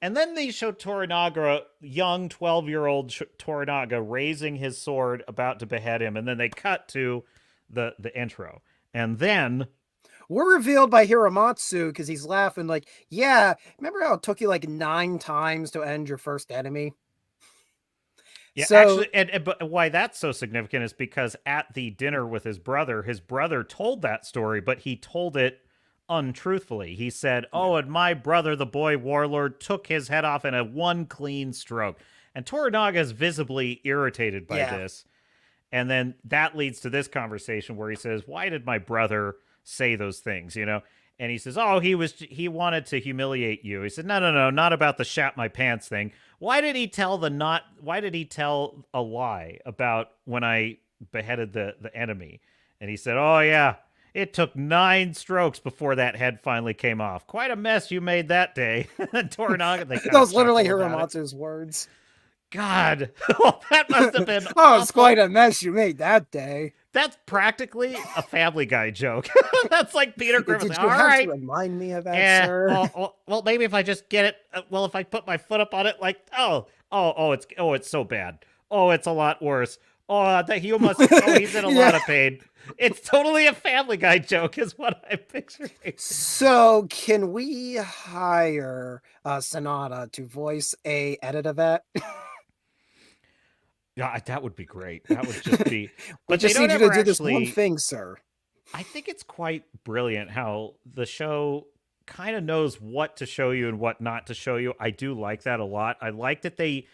[SPEAKER 1] And then they show Toranaga, young 12-year-old Toranaga, raising his sword, about to behead him. And then they cut to the intro. And then
[SPEAKER 2] we're revealed by Hiramatsu because he's laughing like, yeah, remember how it took you like 9 times to end your first enemy?
[SPEAKER 1] Yeah, so, actually, but why that's so significant is because at the dinner with his brother told that story, but he told it untruthfully. He said, "Oh, and my brother, the boy warlord, took his head off in a one clean stroke." And Toranaga is visibly irritated by this. And then that leads to this conversation where he says, "Why did my brother say those things?" And he says, "Oh, he wanted to humiliate you." He said, No, not about the shat my pants thing. Why did he tell a lie about when I beheaded the enemy? And he said, "Oh yeah, it took 9 strokes before that head finally came off. Quite a mess you made that day." And Toranaga, that
[SPEAKER 2] was literally Hiramatsu's words.
[SPEAKER 1] God, that must have been
[SPEAKER 2] oh, it's quite a mess you made that day.
[SPEAKER 1] That's practically a Family Guy joke. That's like Peter Griffin.
[SPEAKER 2] Did you have to remind me of that, sir?
[SPEAKER 1] Well, maybe if I just get it. If I put my foot up on it, like, it's so bad. Oh, it's a lot worse. Oh, he's in a lot of pain. It's totally a Family Guy joke, is what I'm picturing.
[SPEAKER 2] So, can we hire Sonata to voice a Editivette?
[SPEAKER 1] Yeah, that would be great. That would just be.
[SPEAKER 2] But just need you to do this one thing, sir.
[SPEAKER 1] I think it's quite brilliant how the show kind of knows what to show you and what not to show you. I do like that a lot. I like that they,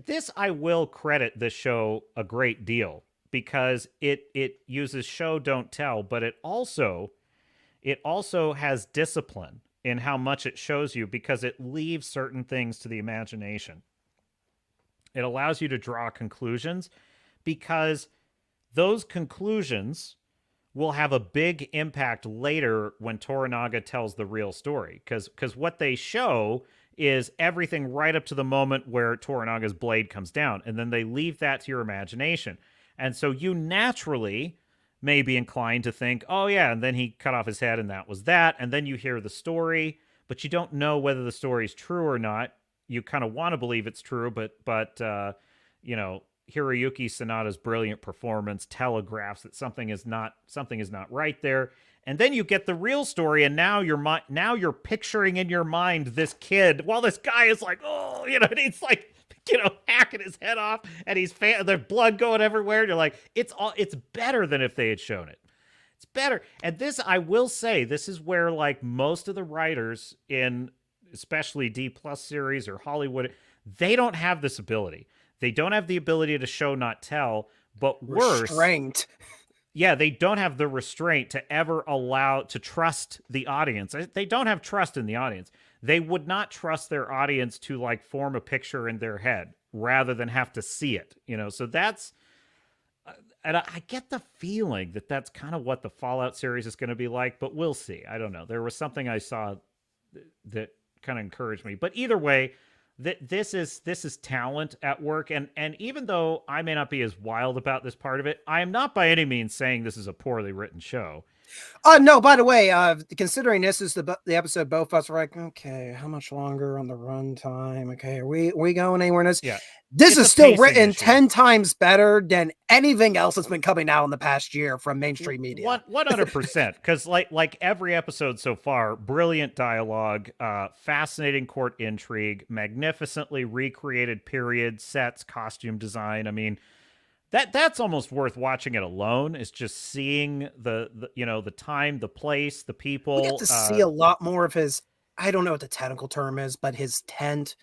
[SPEAKER 1] this, I will credit this show a great deal because it uses show don't tell, but it also has discipline in how much it shows you because it leaves certain things to the imagination. It allows you to draw conclusions because those conclusions will have a big impact later when Toranaga tells the real story. Because what they show is everything right up to the moment where Toranaga's blade comes down, and then they leave that to your imagination. And so you naturally may be inclined to think, oh yeah, and then he cut off his head and that was that, and then you hear the story, but you don't know whether the story is true or not. You kind of want to believe it's true, but Hiroyuki Sanada's brilliant performance telegraphs that something is not right there. And then you get the real story, and now you're picturing in your mind this kid while this guy is like, and he's like, hacking his head off, and there's blood going everywhere. And you're like, it's better than if they had shown it. It's better. And this, I will say, this is where like most of the writers in especially D+ series or Hollywood, they don't have this ability. They don't have the ability to show, not tell, but worse.
[SPEAKER 2] Restraint.
[SPEAKER 1] Yeah, they don't have the restraint to ever allow to trust the audience. They don't have trust in the audience. They would not trust their audience to like form a picture in their head rather than have to see it. So that's and I get the feeling that that's kind of what the Fallout series is going to be like, but we'll see. I don't know. There was something I saw that kind of encouraged me. But either way, this is talent at work, and even though I may not be as wild about this part of it, I am not by any means saying this is a poorly written show.
[SPEAKER 2] No, by the way, considering this is the episode both of us were like, okay, how much longer on the runtime? Okay, are we going anywhere in this?
[SPEAKER 1] Yeah.
[SPEAKER 2] This
[SPEAKER 1] It's
[SPEAKER 2] is
[SPEAKER 1] a
[SPEAKER 2] still
[SPEAKER 1] pacing
[SPEAKER 2] written
[SPEAKER 1] issue.
[SPEAKER 2] 10 times better than anything else that's been coming out in the past year from mainstream media.
[SPEAKER 1] 100%. Because like every episode so far, brilliant dialogue, fascinating court intrigue, magnificently recreated period sets, costume design. I mean, that's almost worth watching it alone. It's just seeing the time, the place, the
[SPEAKER 2] We get
[SPEAKER 1] people.
[SPEAKER 2] to see a lot more of his, I don't know what the technical term is, but his tent,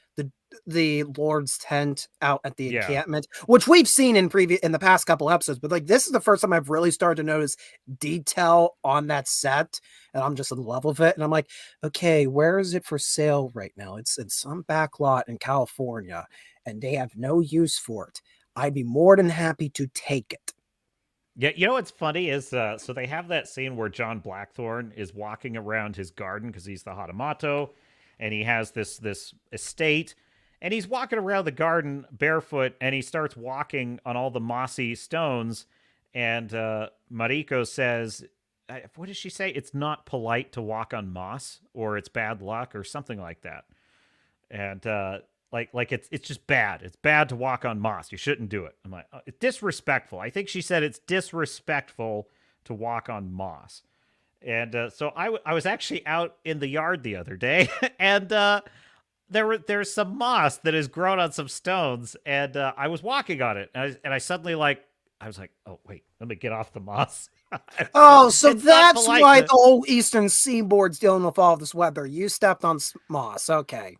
[SPEAKER 2] the Lord's tent out at the
[SPEAKER 1] Yeah.
[SPEAKER 2] encampment, which we've seen in the past couple episodes, but like this is the first time I've really started to notice detail on that set, and I'm just in love with it. And I'm like, okay, where is it for sale right now? It's in some back lot in California, and they have no use for it. I'd be more than happy to take it.
[SPEAKER 1] Yeah, you know what's funny is so they have that scene where John Blackthorne is walking around his garden because he's the Hatamoto, and he has this estate, and he's walking around the garden barefoot, and he starts walking on all the mossy stones, and Mariko says, "What does she say? It's not polite to walk on moss, or it's bad luck, or something like that." And like it's just bad. It's bad to walk on moss. You shouldn't do it. I'm like, oh, it's disrespectful. I think she said it's disrespectful to walk on moss. And so I was actually out in the yard the other day, and there's some moss that has grown on some stones, and I was walking on it, and I suddenly I was like, oh wait, let me get off the moss.
[SPEAKER 2] Oh, so
[SPEAKER 1] It's not
[SPEAKER 2] that's
[SPEAKER 1] polite
[SPEAKER 2] why
[SPEAKER 1] to-
[SPEAKER 2] the whole Eastern Seaboard's dealing with all this weather. You stepped on moss. Okay.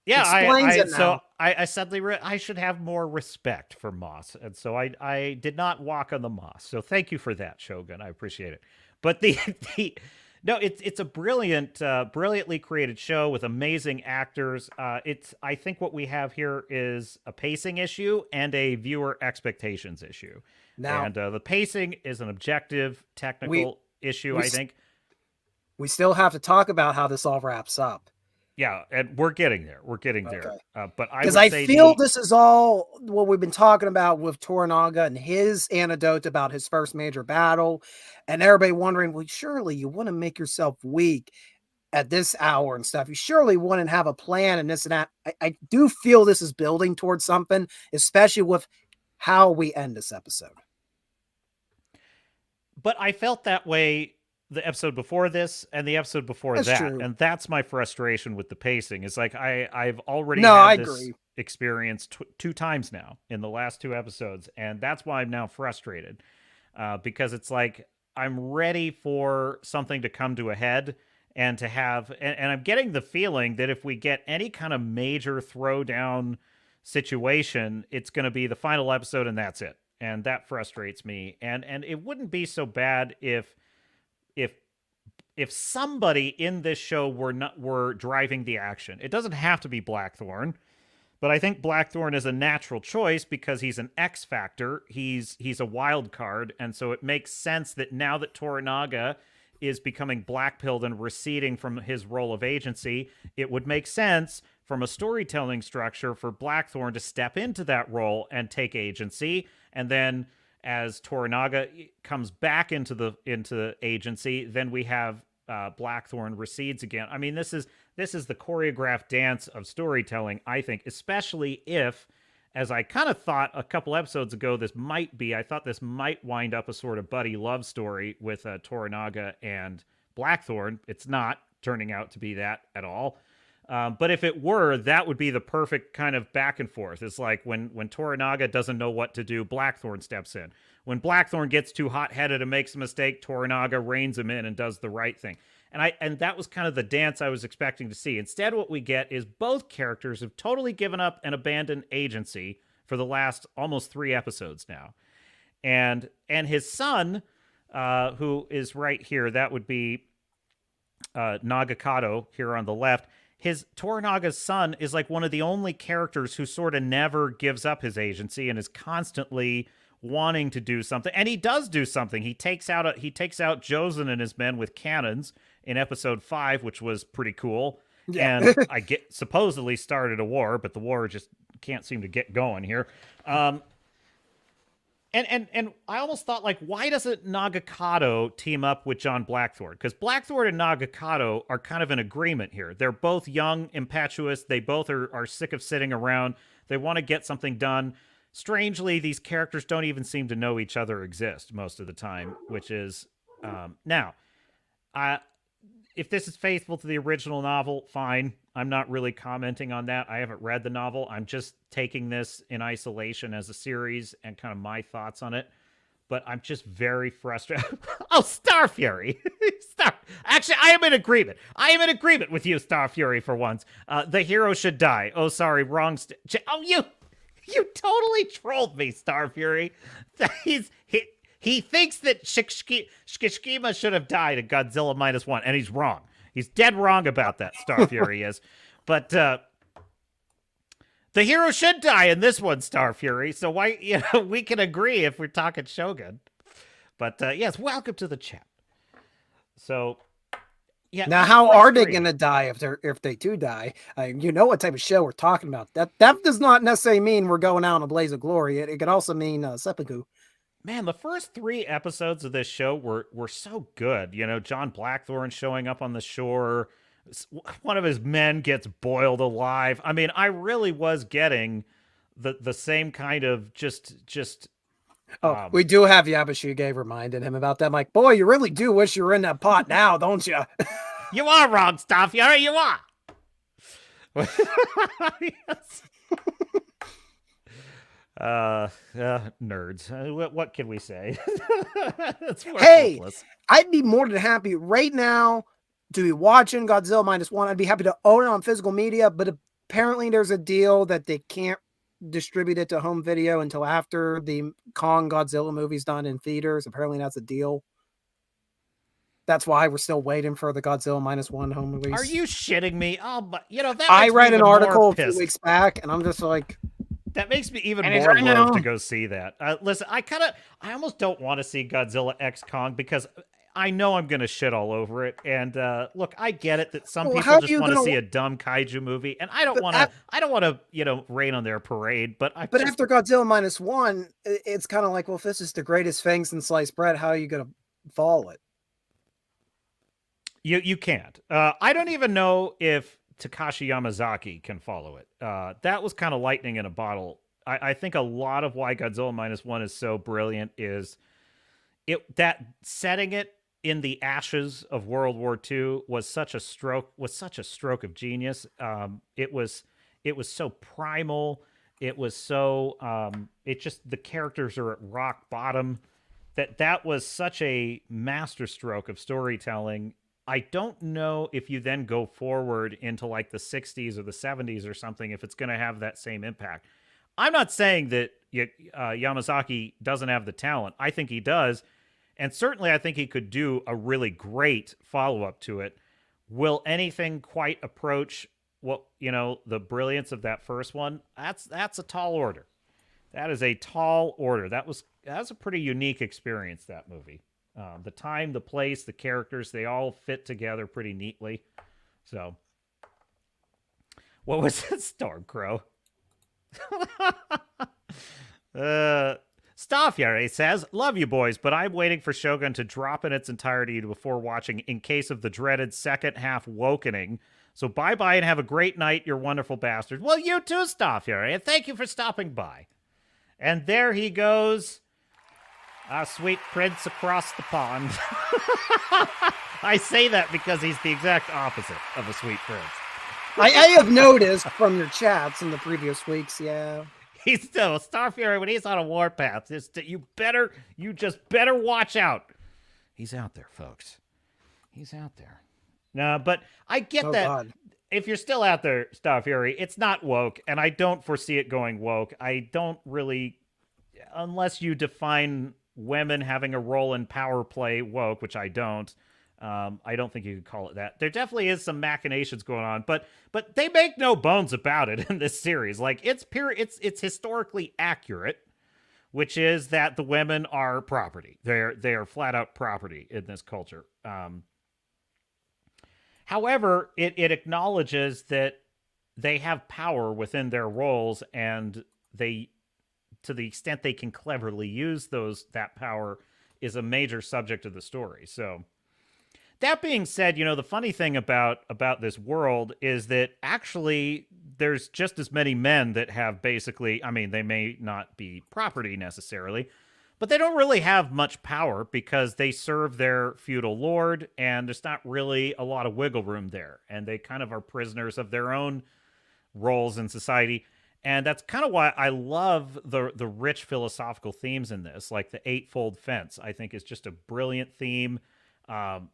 [SPEAKER 1] Yeah,
[SPEAKER 2] Explains it now.
[SPEAKER 1] So I suddenly I should have more respect for moss, and so I did not walk on the moss. So thank you for that, Shogun. I appreciate it. But the no, it's a brilliantly created show with amazing actors. I think what we have here is a pacing issue and a viewer expectations issue.
[SPEAKER 2] Now,
[SPEAKER 1] And the pacing is an objective technical issue. I think.
[SPEAKER 2] We still have to talk about how this all wraps up.
[SPEAKER 1] Yeah, and we're getting there. We're getting there. But I would
[SPEAKER 2] I
[SPEAKER 1] say
[SPEAKER 2] feel this is all what we've been talking about with Toranaga and his anecdote about his first major battle, and everybody wondering, well, surely you wouldn't make yourself weak at this hour and stuff. You surely wouldn't have a plan and this and that. I do feel this is building towards something, especially with how we end this episode.
[SPEAKER 1] But I felt that way the episode before this and the episode before that.
[SPEAKER 2] True.
[SPEAKER 1] And that's my frustration with the pacing. Is like I've already
[SPEAKER 2] had
[SPEAKER 1] this
[SPEAKER 2] agree.
[SPEAKER 1] experience two times now in the last two episodes, and that's why I'm now frustrated. Because it's like I'm ready for something to come to a head and to have and I'm getting the feeling that if we get any kind of major throwdown situation, it's going to be the final episode and that's it. And that frustrates me. And it wouldn't be so bad if somebody in this show were driving the action. It doesn't have to be Blackthorne, but I think Blackthorne is a natural choice because he's an X factor. He's a wild card, and so it makes sense that now that Toranaga is becoming blackpilled and receding from his role of agency, it would make sense from a storytelling structure for Blackthorne to step into that role and take agency, and then as Toranaga comes back into the agency, then we have Blackthorne recedes again. I mean, this is the choreographed dance of storytelling, I think, especially if, as I kind of thought a couple episodes ago, I thought this might wind up a sort of buddy love story with Toranaga and Blackthorne. It's not turning out to be that at all. But if it were, that would be the perfect kind of back and forth. It's like when Toranaga doesn't know what to do, Blackthorne steps in. When Blackthorne gets too hot-headed and makes a mistake, Toranaga reins him in and does the right thing. And that was kind of the dance I was expecting to see. Instead, what we get is both characters have totally given up and abandoned agency for the last almost 3 episodes now. And his son, who is right here, that would be Nagakato here on the left. Toranaga's son is like one of the only characters who sort of never gives up his agency and is constantly wanting to do something, and he does do something. He takes out Jozen and his men with cannons in episode 5, which was pretty cool.
[SPEAKER 2] Yeah.
[SPEAKER 1] And supposedly started a war, but the war just can't seem to get going here. And I almost thought, like, why doesn't Nagakado team up with John Blackthorne? Because Blackthorne and Nagakado are kind of in agreement here. They're both young, impetuous. They both are sick of sitting around. They want to get something done. Strangely, these characters don't even seem to know each other exist most of the time, which is... now, if this is faithful to the original novel, fine. I'm not really commenting on that. I haven't read the novel. I'm just taking this in isolation as a series and kind of my thoughts on it. But I'm just very frustrated. Oh, Star Fury. Actually, I am in agreement. I am in agreement with you, Star Fury, for once. The hero should die. Oh, sorry, wrong. You totally trolled me, Star Fury. He thinks that Shikishima should have died in Godzilla -1, and he's wrong. He's dead wrong about that, Star Fury is. But the hero should die in this one, Star Fury. So why, we can agree if we're talking Shogun. But yes, welcome to the chat. So, yeah.
[SPEAKER 2] Now, how are they going to die if they do die? You know what type of show we're talking about. That does not necessarily mean we're going out in a blaze of glory. It could also mean seppuku.
[SPEAKER 1] Man, the first 3 episodes of this show were so good. John Blackthorne showing up on the shore. One of his men gets boiled alive. I mean, I really was getting the same kind of just.
[SPEAKER 2] We do have Yabashige reminding him about that. I'm like, boy, you really do wish you were in that pot now, don't you?
[SPEAKER 1] You are wrong, Staff. You are. Yes. Nerds. What can we say?
[SPEAKER 2] Hey,
[SPEAKER 1] hopeless.
[SPEAKER 2] I'd be more than happy right now to be watching Godzilla -1. I'd be happy to own it on physical media, but apparently there's a deal that they can't distribute it to home video until after the Kong Godzilla movie's done in theaters. Apparently that's a deal. That's why we're still waiting for the Godzilla -1 home release.
[SPEAKER 1] Are you shitting me? Oh, but that
[SPEAKER 2] I read an article a few weeks back, and I'm just like,
[SPEAKER 1] that makes me even more love to go see that. Listen, I almost don't want to see Godzilla X Kong because I know I'm going to shit all over it. And look, I get it that some people just want to see a dumb kaiju movie, and I don't want to, rain on their parade. But
[SPEAKER 2] after Godzilla -1, it's kind of like, well, if this is the greatest thing since sliced bread, how are you going to follow it?
[SPEAKER 1] You can't. I don't even know if Takashi Yamazaki can follow it. That was kind of lightning in a bottle. I think a lot of why Godzilla -1 is so brilliant is that setting it in the ashes of World War II was such a stroke of genius. It was so primal. It was so the characters are at rock bottom. That was such a masterstroke of storytelling. I don't know if you then go forward into like the 60s or the 70s or something, if it's going to have that same impact. I'm not saying that Yamazaki doesn't have the talent. I think he does. And certainly I think he could do a really great follow-up to it. Will anything quite approach the brilliance of that first one? That's a tall order. That is a tall order. That was a pretty unique experience, that movie. The time, the place, the characters, they all fit together pretty neatly. So, what was it, Stormcrow? Staffyare says, love you boys, but I'm waiting for Shogun to drop in its entirety before watching in case of the dreaded second half wokening. So bye-bye and have a great night, you wonderful bastards. Well, you too, Staffyare, and thank you for stopping by. And there he goes. A sweet prince across the pond. I say that because he's the exact opposite of a sweet prince.
[SPEAKER 2] I have noticed from your chats in the previous weeks, yeah.
[SPEAKER 1] He's still Star Fury when he's on a warpath. You just better watch out. He's out there, folks. He's out there. No, but I get that. God. If you're still out there, Star Fury, it's not woke, and I don't foresee it going woke. I don't really, unless you define women having a role in power play woke, which I don't. I don't think you could call it that. There definitely is some machinations going on, but they make no bones about it in this series. Like it's historically accurate, which is that the women are property. They are flat out property in this culture. However, it acknowledges that they have power within their roles, and they, to the extent they can cleverly use that power, is a major subject of the story. So, that being said, the funny thing about this world is that actually there's just as many men that have basically, I mean, they may not be property necessarily, but they don't really have much power because they serve their feudal lord, and there's not really a lot of wiggle room there. And they kind of are prisoners of their own roles in society. And that's kind of why I love the rich philosophical themes in this, like the Eightfold Fence, I think is just a brilliant theme.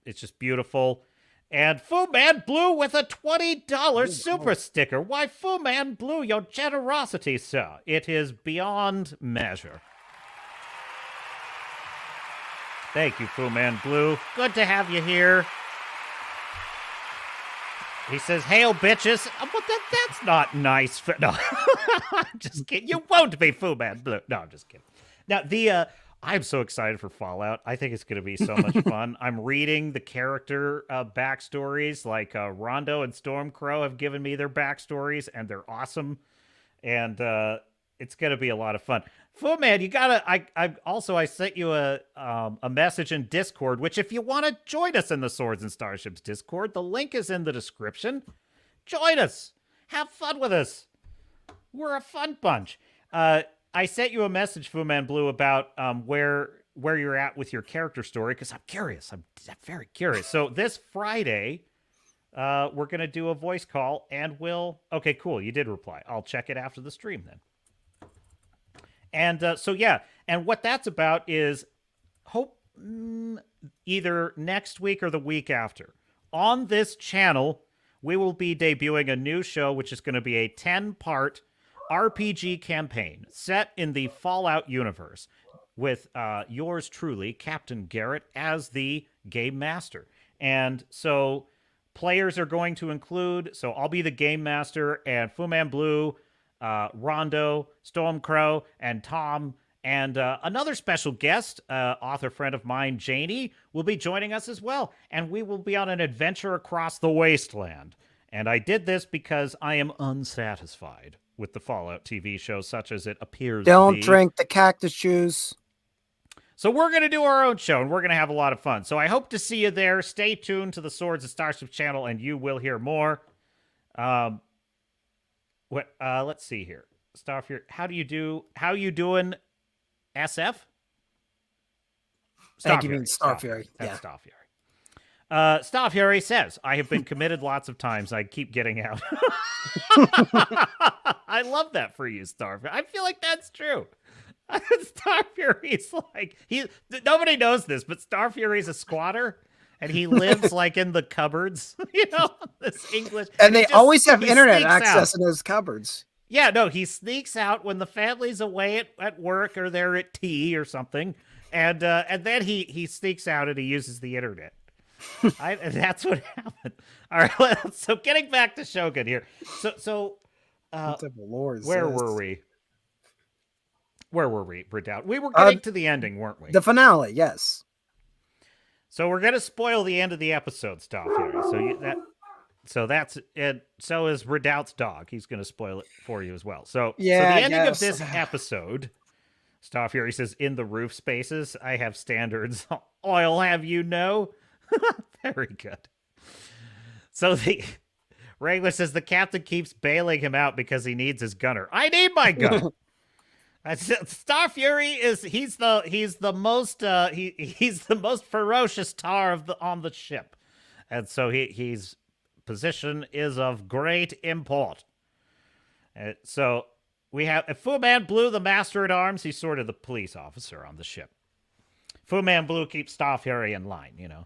[SPEAKER 1] It's just beautiful. And Fu Man Blue with a $20 super sticker. Why, Fu Man Blue, your generosity, sir. It is beyond measure. Thank you, Fu Man Blue. Good to have you here. He says, "Hail, bitches." But that's not nice. No, I'm just kidding. You won't be Fu Man Blue. No, I'm just kidding. Now, I'm so excited for Fallout. I think it's going to be so much fun. I'm reading the character backstories. Like Rondo and Stormcrow have given me their backstories, and they're awesome. And it's going to be a lot of fun. Fu Man, you gotta. I sent you a message in Discord. Which, if you want to join us in the Swords and Starships Discord, the link is in the description. Join us. Have fun with us. We're a fun bunch. I sent you a message, Fu Man Blue, about where you're at with your character story, because I'm curious. I'm very curious. So this Friday, we're going to do a voice call, and okay, cool. You did reply. I'll check it after the stream then. And so, yeah. And what that's about is either next week or the week after. On this channel, we will be debuting a new show, which is going to be a 10-part RPG campaign set in the Fallout universe with yours truly, Captain Garrett, as the game master. And so players are going to include, so I'll be the game master, and Fu Man Blue, Rondo, Stormcrow, and Tom, and another special guest, author friend of mine, Janie, will be joining us as well. And we will be on an adventure across the wasteland. And I did this because I am unsatisfied with the Fallout TV show, such as it appears to be.
[SPEAKER 2] Don't drink the cactus juice.
[SPEAKER 1] So we're going to do our own show, and we're going to have a lot of fun. So I hope to see you there. Stay tuned to the Swords and Starships channel, and you will hear more. Let's see here. Starfury, how you doing, SF?
[SPEAKER 2] Thank you, Starfury.
[SPEAKER 1] That's Starfury. Starfury says, "I have been committed lots of times. I keep getting out." I love that for you, Starfury. I feel like that's true. Starfury's like, nobody knows this, but Starfury's a squatter, and he lives like in the cupboards, this English.
[SPEAKER 2] And they always have internet access in those cupboards.
[SPEAKER 1] Yeah, no, he sneaks out when the family's away at work, or they're at tea or something, and then he sneaks out and he uses the internet. That's what happened. All right, so getting back to Shogun here. So where were we? Redoubt? We were getting to the ending, weren't we?
[SPEAKER 2] The finale, yes.
[SPEAKER 1] So we're gonna spoil the end of the episode stuff here. So that's it. So is Redoubt's dog. He's gonna spoil it for you as well. So the ending of this episode, Star Fury says, "In the roof spaces, I have standards. I'll have you know." Very good. So the Wrangler says the captain keeps bailing him out because he needs his gunner. I need my gun. Star Fury he's the most ferocious tar on the ship, and so his position is of great import. So we have Fu Man Blue, the master at arms. He's sort of the police officer on the ship. Fu Man Blue keeps Star Fury in line,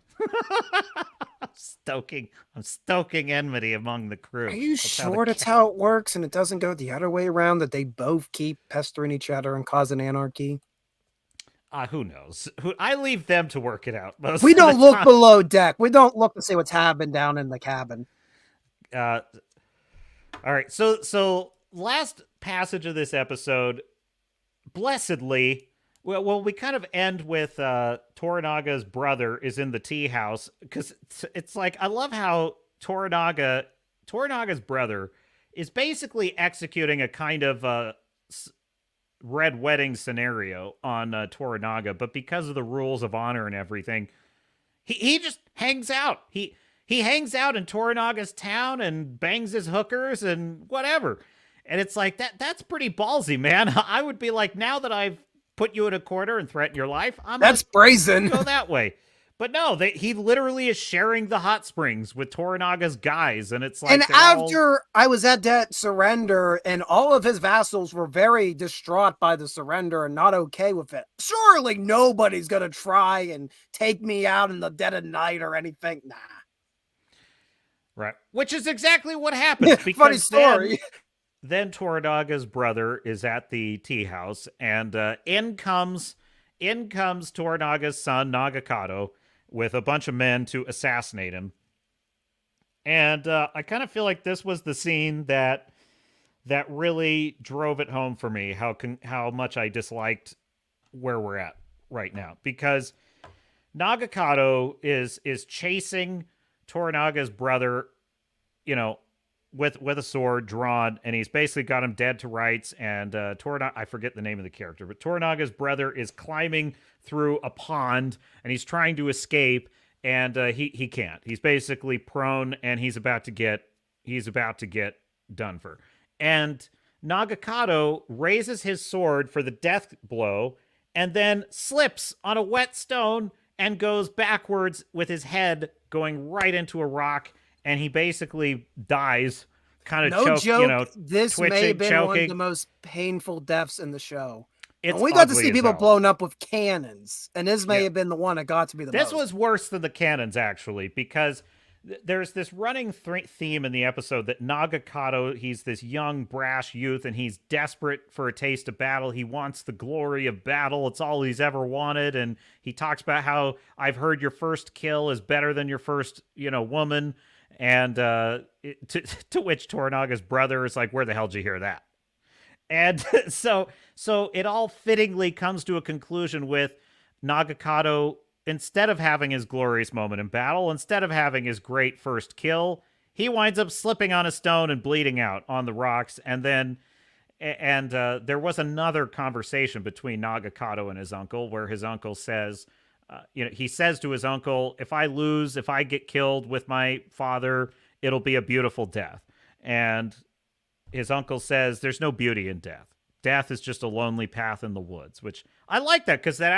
[SPEAKER 1] I'm stoking enmity among the crew.
[SPEAKER 2] Are you sure that's how it works, and it doesn't go the other way around, that they both keep pestering each other and causing anarchy?
[SPEAKER 1] Who knows? I leave them to work it out.
[SPEAKER 2] We don't look below deck. We don't look to see what's happening down in the cabin.
[SPEAKER 1] All right. So last passage of this episode, blessedly, well, we kind of end with Toranaga's brother is in the tea house because it's like I love how Toranaga's brother is basically executing a kind of red wedding scenario on Toranaga, but because of the rules of honor and everything, he just hangs out. He hangs out in Toranaga's town and bangs his hookers and whatever. And it's like that's pretty ballsy, man. I would be like, now that I've put you in a corner and threatened your life,
[SPEAKER 2] That's brazen.
[SPEAKER 1] go that way. But no, he literally is sharing the hot springs with Toranaga's guys, and it's like.
[SPEAKER 2] And after I was at that surrender, and all of his vassals were very distraught by the surrender and not okay with it. Surely nobody's gonna try and take me out in the dead of night or anything. Nah.
[SPEAKER 1] Right, which is exactly what happens. Because
[SPEAKER 2] funny story.
[SPEAKER 1] Then Toranaga's brother is at the tea house, and in comes Toranaga's son Nagakado with a bunch of men to assassinate him. And I kind of feel like this was the scene that really drove it home for me how much I disliked where we're at right now, because Nagakado is chasing Toranaga's brother, with a sword drawn, and he's basically got him dead to rights. And I forget the name of the character, but Toranaga's brother is climbing through a pond, and he's trying to escape, and he can't. He's basically prone, and he's about to get done for. And Nagakado raises his sword for the death blow, and then slips on a wet stone and goes backwards with his head going right into a rock. And he basically dies, kind of
[SPEAKER 2] no joke. This
[SPEAKER 1] twitching,
[SPEAKER 2] may have been
[SPEAKER 1] choking.
[SPEAKER 2] one of the most painful deaths in the show.
[SPEAKER 1] And
[SPEAKER 2] we got to see people blown up with cannons, and this may have been the one that got to be the most.
[SPEAKER 1] This was worse than the cannons, actually, because there's this running theme in the episode that Nagakado, he's this young, brash youth, and he's desperate for a taste of battle. He wants the glory of battle. It's all he's ever wanted. And he talks about how, I've heard your first kill is better than your first, woman. And to which Toranaga's brother is like, where the hell did you hear that? And so it all fittingly comes to a conclusion with Nagakado, instead of having his glorious moment in battle, instead of having his great first kill, he winds up slipping on a stone and bleeding out on the rocks. And then, there was another conversation between Nagakado and his uncle, where his uncle says, he says to his uncle, if I get killed with my father, it'll be a beautiful death. And his uncle says, there's no beauty in death. Death is just a lonely path in the woods, which I like that, because that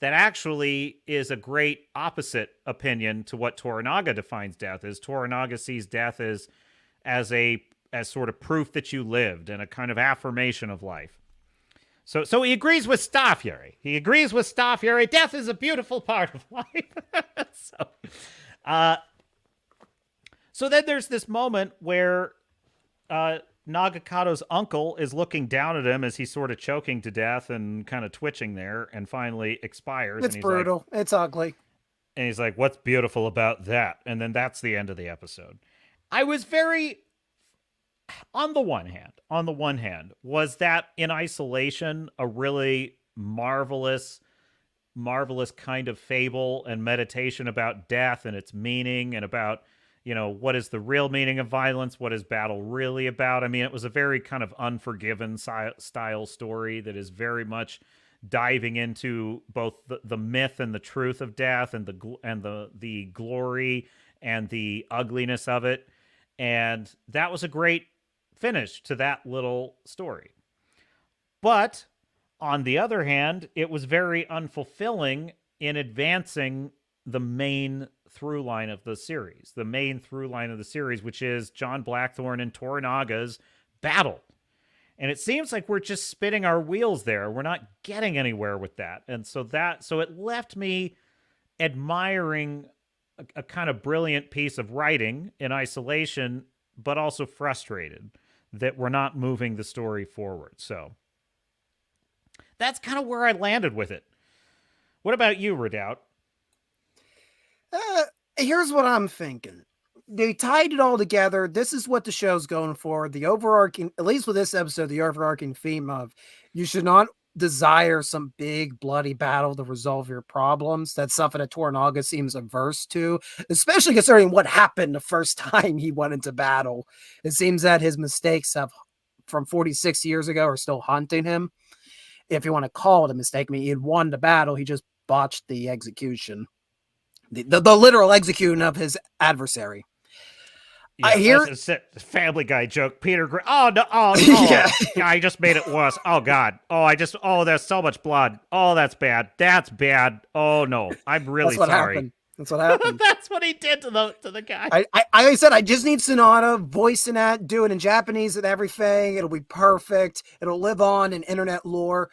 [SPEAKER 1] actually is a great opposite opinion to what Toranaga defines death as. Toranaga sees death as sort of proof that you lived and a kind of affirmation of life. So he agrees with Staffjeri. Death is a beautiful part of life. So then there's this moment where Nagakado's uncle is looking down at him as he's sort of choking to death and kind of twitching there, and finally expires.
[SPEAKER 2] It's brutal. It's ugly.
[SPEAKER 1] And he's like, what's beautiful about that? And then that's the end of the episode. I was very... On the one hand, was that in isolation a really marvelous kind of fable and meditation about death and its meaning, and about, what is the real meaning of violence? What is battle really about? I mean, it was a very kind of Unforgiven style story that is very much diving into both the myth and the truth of death, and the glory and the ugliness of it. And that was a great finish to that little story. But on the other hand, it was very unfulfilling in advancing the main through line of the series. Which is John Blackthorne and Toranaga's battle. And it seems like we're just spinning our wheels there. We're not getting anywhere with that. And so it left me admiring a kind of brilliant piece of writing in isolation, but also frustrated that we're not moving the story forward. So that's kind of where I landed with it. What about you, Redoubt?
[SPEAKER 2] Here's what I'm thinking. they tied it all together. This is what the show's going for. The overarching, at least with this episode, the overarching theme of you should not desire some big bloody battle to resolve your problems. That's something that Toranaga seems averse to, especially considering what happened the first time he went into battle. It seems that his mistakes have from 46 years ago are still haunting him. If you want to call it a mistake, I mean, he had won the battle. He just botched the execution. The literal execution of his adversary.
[SPEAKER 1] Yeah,
[SPEAKER 2] I hear
[SPEAKER 1] that's a Family Guy joke. Peter oh no,
[SPEAKER 2] Yeah.
[SPEAKER 1] yeah, I just made it worse. Oh God. There's so much blood. Oh, that's bad. That's bad. Oh no, I'm really
[SPEAKER 2] That's what
[SPEAKER 1] sorry.
[SPEAKER 2] happened. That's what happened.
[SPEAKER 1] That's what he did to the guy.
[SPEAKER 2] I said, I just need Sonata voicing that, do it in Japanese and everything. It'll be perfect. It'll live on in internet lore.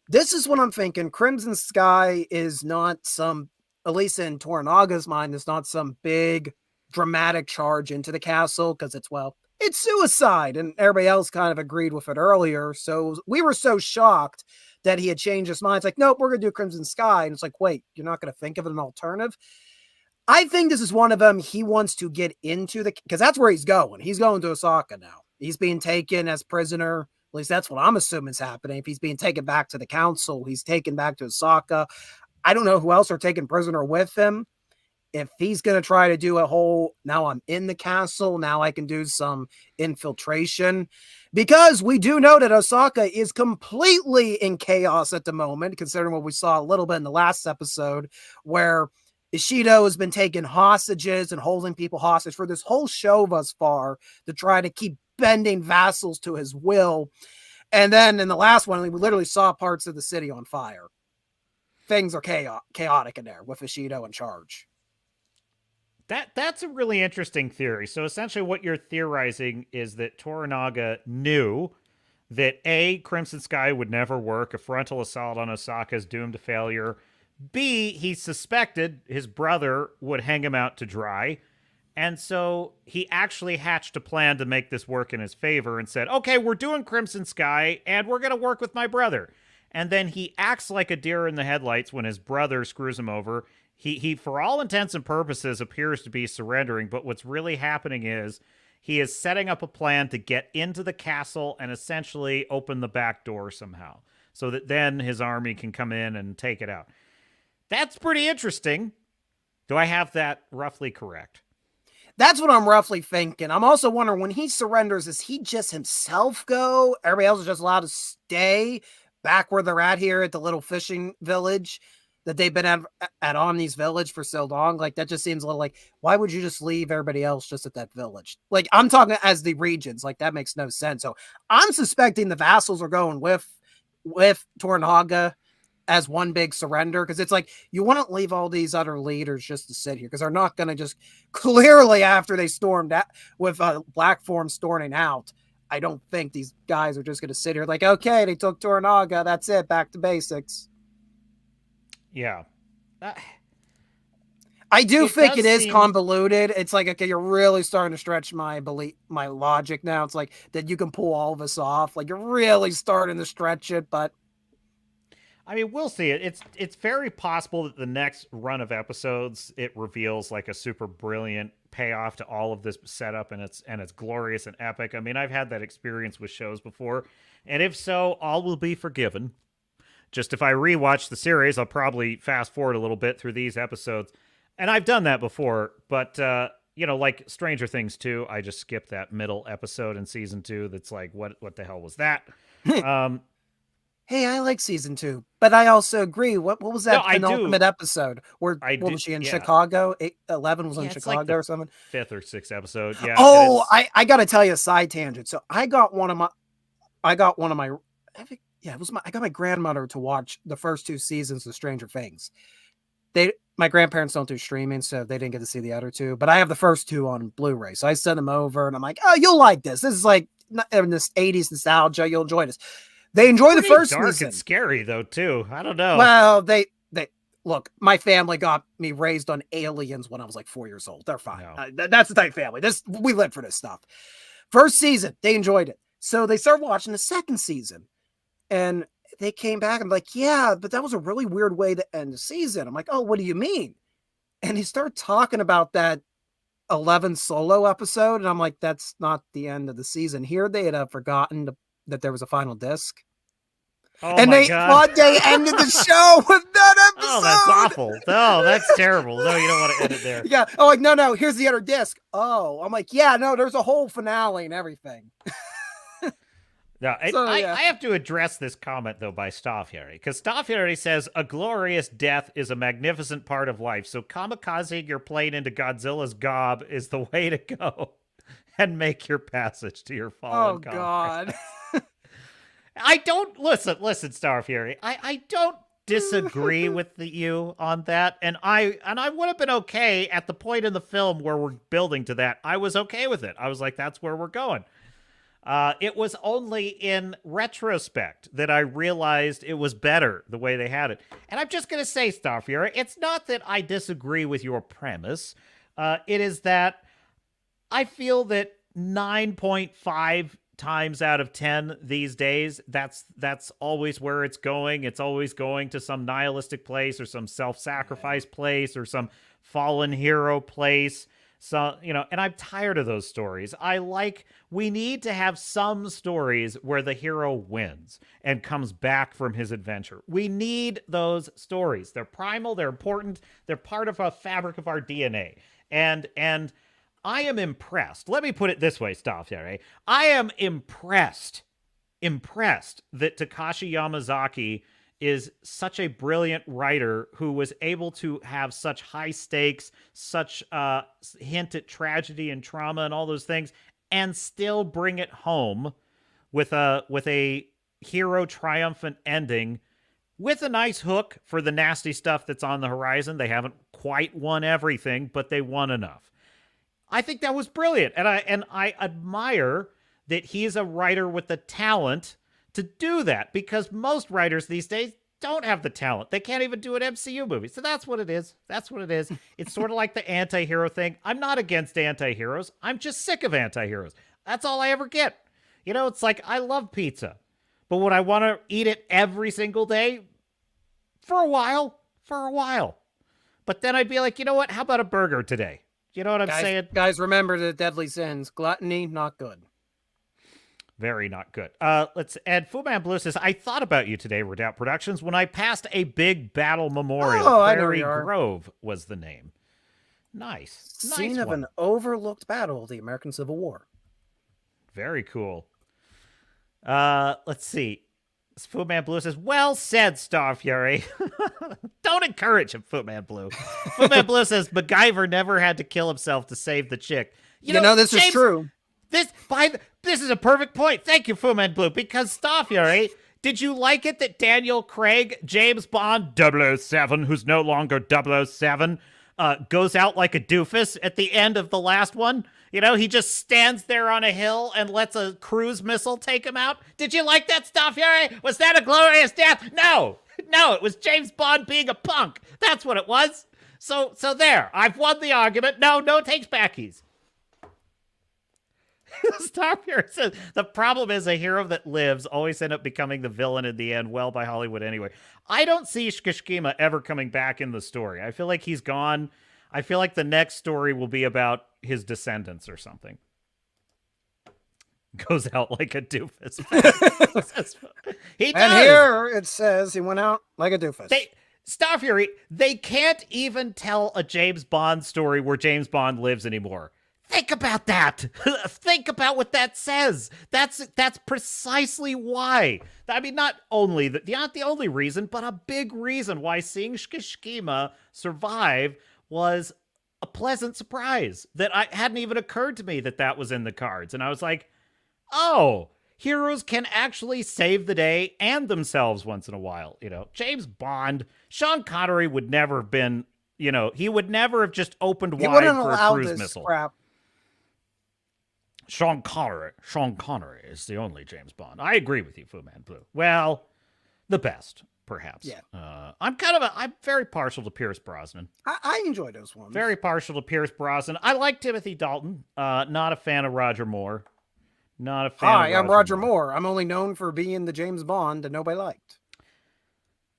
[SPEAKER 2] This is what I'm thinking. Crimson Sky is not some, at least in Toranaga's mind, it's not some big dramatic charge into the castle because it's suicide. And everybody else kind of agreed with it earlier. So we were so shocked that he had changed his mind. It's like, nope, we're going to do Crimson Sky. And it's like, wait, you're not going to think of an alternative? I think this is one of them. He wants to get into because that's where he's going. He's going to Osaka now. He's being taken as prisoner. At least that's what I'm assuming is happening. If he's being taken back to the council, he's taken back to Osaka. I don't know who else are taken prisoner with him. If he's going to try to do a whole, now I'm in the castle, now I can do some infiltration. Because we do know that Osaka is completely in chaos at the moment, considering what we saw a little bit in the last episode, where Ishido has been taking hostages and holding people hostage for this whole show thus far to try to keep bending vassals to his will. And then in the last one, we literally saw parts of the city on fire. Things are chaotic in there with Ishido in charge.
[SPEAKER 1] That's a really interesting theory. So essentially what you're theorizing is that Toranaga knew that A, Crimson Sky would never work, a frontal assault on Osaka is doomed to failure. B, he suspected his brother would hang him out to dry. And so he actually hatched a plan to make this work in his favor and said, okay, we're doing Crimson Sky and we're going to work with my brother. And then he acts like a deer in the headlights when his brother screws him over. He for all intents and purposes, appears to be surrendering. But what's really happening is he is setting up a plan to get into the castle and essentially open the back door somehow so that then his army can come in and take it out. That's pretty interesting. Do I have that roughly correct?
[SPEAKER 2] That's what I'm roughly thinking. I'm also wondering, when he surrenders, does he just himself go? Everybody else is just allowed to stay back where they're at here at the little fishing village that they've been at Omni's village for so long. Like, that just seems a little like, why would you just leave everybody else just at that village? Like, I'm talking as the regions. Like, that makes no sense. So I'm suspecting the vassals are going with Toranaga as one big surrender, because it's like, you wouldn't leave all these other leaders just to sit here, because they're not going to just clearly, after they stormed out with Black Form storming out, I don't think these guys are just going to sit here like, okay, they took Toranaga, that's it, back to basics.
[SPEAKER 1] Yeah.
[SPEAKER 2] I do think it is convoluted. It's like, okay, you're really starting to stretch my logic now. It's like that you can pull all of this off. Like, you're really starting to stretch it, but
[SPEAKER 1] I mean, we'll see it. It's very possible that the next run of episodes, it reveals like a super brilliant payoff to all of this setup, and it's glorious and epic. I mean, I've had that experience with shows before, and if so, all will be forgiven. Just if I rewatch the series, I'll probably fast forward a little bit through these episodes, and I've done that before. But like Stranger Things 2, I just skipped that middle episode in season 2. That's like, what the hell was that?
[SPEAKER 2] Hey, I like season 2, but I also agree. What was that penultimate episode? Where what was she in Chicago? 11 was in Chicago, like, or something.
[SPEAKER 1] 5th or 6th episode. Yeah.
[SPEAKER 2] Oh, I got to tell you a side tangent. So I got one of my, I got my grandmother to watch the first 2 seasons of Stranger Things. My grandparents don't do streaming, so they didn't get to see the other 2. But I have the first 2 on Blu-ray, so I sent them over, and I'm like, oh, you'll like this. This is like in this 80s nostalgia. You'll enjoy this. They enjoy the first
[SPEAKER 1] dark
[SPEAKER 2] season.
[SPEAKER 1] And scary though too. I don't know.
[SPEAKER 2] Well, they look. My family got me raised on Aliens when I was like 4 years old. They're fine. No. That's the type of family. We live for this stuff. First season, they enjoyed it, so they started watching the second season, and they came back. I'm like, yeah, but that was a really weird way to end the season. I'm like, oh, what do you mean? And he started talking about that 11th solo episode, and I'm like, that's not the end of the season. Here they had forgotten that there was a final disc.
[SPEAKER 1] Oh
[SPEAKER 2] and
[SPEAKER 1] my God.
[SPEAKER 2] they ended the show with that episode.
[SPEAKER 1] Oh, that's awful. No, that's terrible. No, you don't want to end it there.
[SPEAKER 2] Yeah. Oh, like, no, here's the other disc. Oh, I'm like, yeah, no, there's a whole finale and everything.
[SPEAKER 1] No,
[SPEAKER 2] Yeah.
[SPEAKER 1] I have to address this comment, though, by Staffjärd, because Staffjärd says, a glorious death is a magnificent part of life, so kamikazing your plane into Godzilla's gob is the way to go and make your passage to your fallen comrade.
[SPEAKER 2] God.
[SPEAKER 1] I don't, listen, Staffjärd, I don't disagree with you on that, and I would have been okay at the point in the film where we're building to that. I was okay with it. I was like, that's where we're going. It was only in retrospect that I realized it was better the way they had it. And I'm just going to say, Staffjärd, it's not that I disagree with your premise. It is that I feel that 9.5 times out of 10 these days, that's always where it's going. It's always going to some nihilistic place or some self-sacrifice place or some fallen hero place. So, and I'm tired of those stories. We need to have some stories where the hero wins and comes back from his adventure. We need those stories. They're primal, they're important, they're part of a fabric of our DNA. And I am impressed. Let me put it this way, Staffjärd. I am impressed that Takashi Yamazaki is such a brilliant writer who was able to have such high stakes, such hint at tragedy and trauma and all those things, and still bring it home with a hero triumphant ending with a nice hook for the nasty stuff that's on the horizon. They haven't quite won everything, but they won enough. I think that was brilliant, and I admire that he's a writer with the talent to do that, because most writers these days don't have the talent. They can't even do an MCU movie. So that's what it is. It's sort of like the anti-hero thing. I'm not against anti-heroes. I'm just sick of anti-heroes. That's all I ever get. It's like, I love pizza, but would I want to eat it every single day? For a while. But then I'd be like, you know what? How about a burger today? You know what I'm saying?
[SPEAKER 2] Guys, remember the deadly sins. Gluttony, not good.
[SPEAKER 1] Very not good. And Fu Man Blue says, I thought about you today, Redoubt Productions, when I passed a big battle memorial. Prairie Grove was the name. Nice.
[SPEAKER 2] Scene of an overlooked battle of the American Civil War.
[SPEAKER 1] Very cool. Let's see. Fu Man Blue says, well said, Staffjärd. Don't encourage him, Fu Man Blue. Fu Man Blue says, MacGyver never had to kill himself to save the chick. You know,
[SPEAKER 2] this is true.
[SPEAKER 1] This is a perfect point. Thank you, Fu Man Blue, because Staffjärd, did you like it that Daniel Craig, James Bond 007, who's no longer 007, goes out like a doofus at the end of the last one? He just stands there on a hill and lets a cruise missile take him out. Did you like that, Staffjärd? Was that a glorious death? No, it was James Bond being a punk. That's what it was. So there, I've won the argument. No takes backies. Staffjärd says, the problem is a hero that lives always end up becoming the villain in the end, well, by Hollywood anyway. I don't see Shikishima ever coming back in the story. I feel like he's gone. I feel like the next story will be about his descendants or something. Goes out like a doofus. He does.
[SPEAKER 2] And here it says he went out like a doofus.
[SPEAKER 1] Staffjärd, they can't even tell a James Bond story where James Bond lives anymore. Think about that. Think about what that says. That's precisely why. I mean, not the only reason, but a big reason why seeing Shikishima survive was a pleasant surprise. That I hadn't even occurred to me that was in the cards. And I was like, oh, heroes can actually save the day and themselves once in a while. James Bond, Sean Connery would never have been, he would never have just opened wide for a cruise missile.
[SPEAKER 2] Crap.
[SPEAKER 1] Sean Connery is the only James Bond. I agree with you, Fu Man Blue. Well, the best, perhaps.
[SPEAKER 2] Yeah.
[SPEAKER 1] I'm very partial to Pierce Brosnan.
[SPEAKER 2] I enjoy those ones.
[SPEAKER 1] Very partial to Pierce Brosnan. I like Timothy Dalton. Not a fan of Roger Moore. Not a fan.
[SPEAKER 2] Hi, I'm Roger Moore. I'm only known for being the James Bond that nobody liked.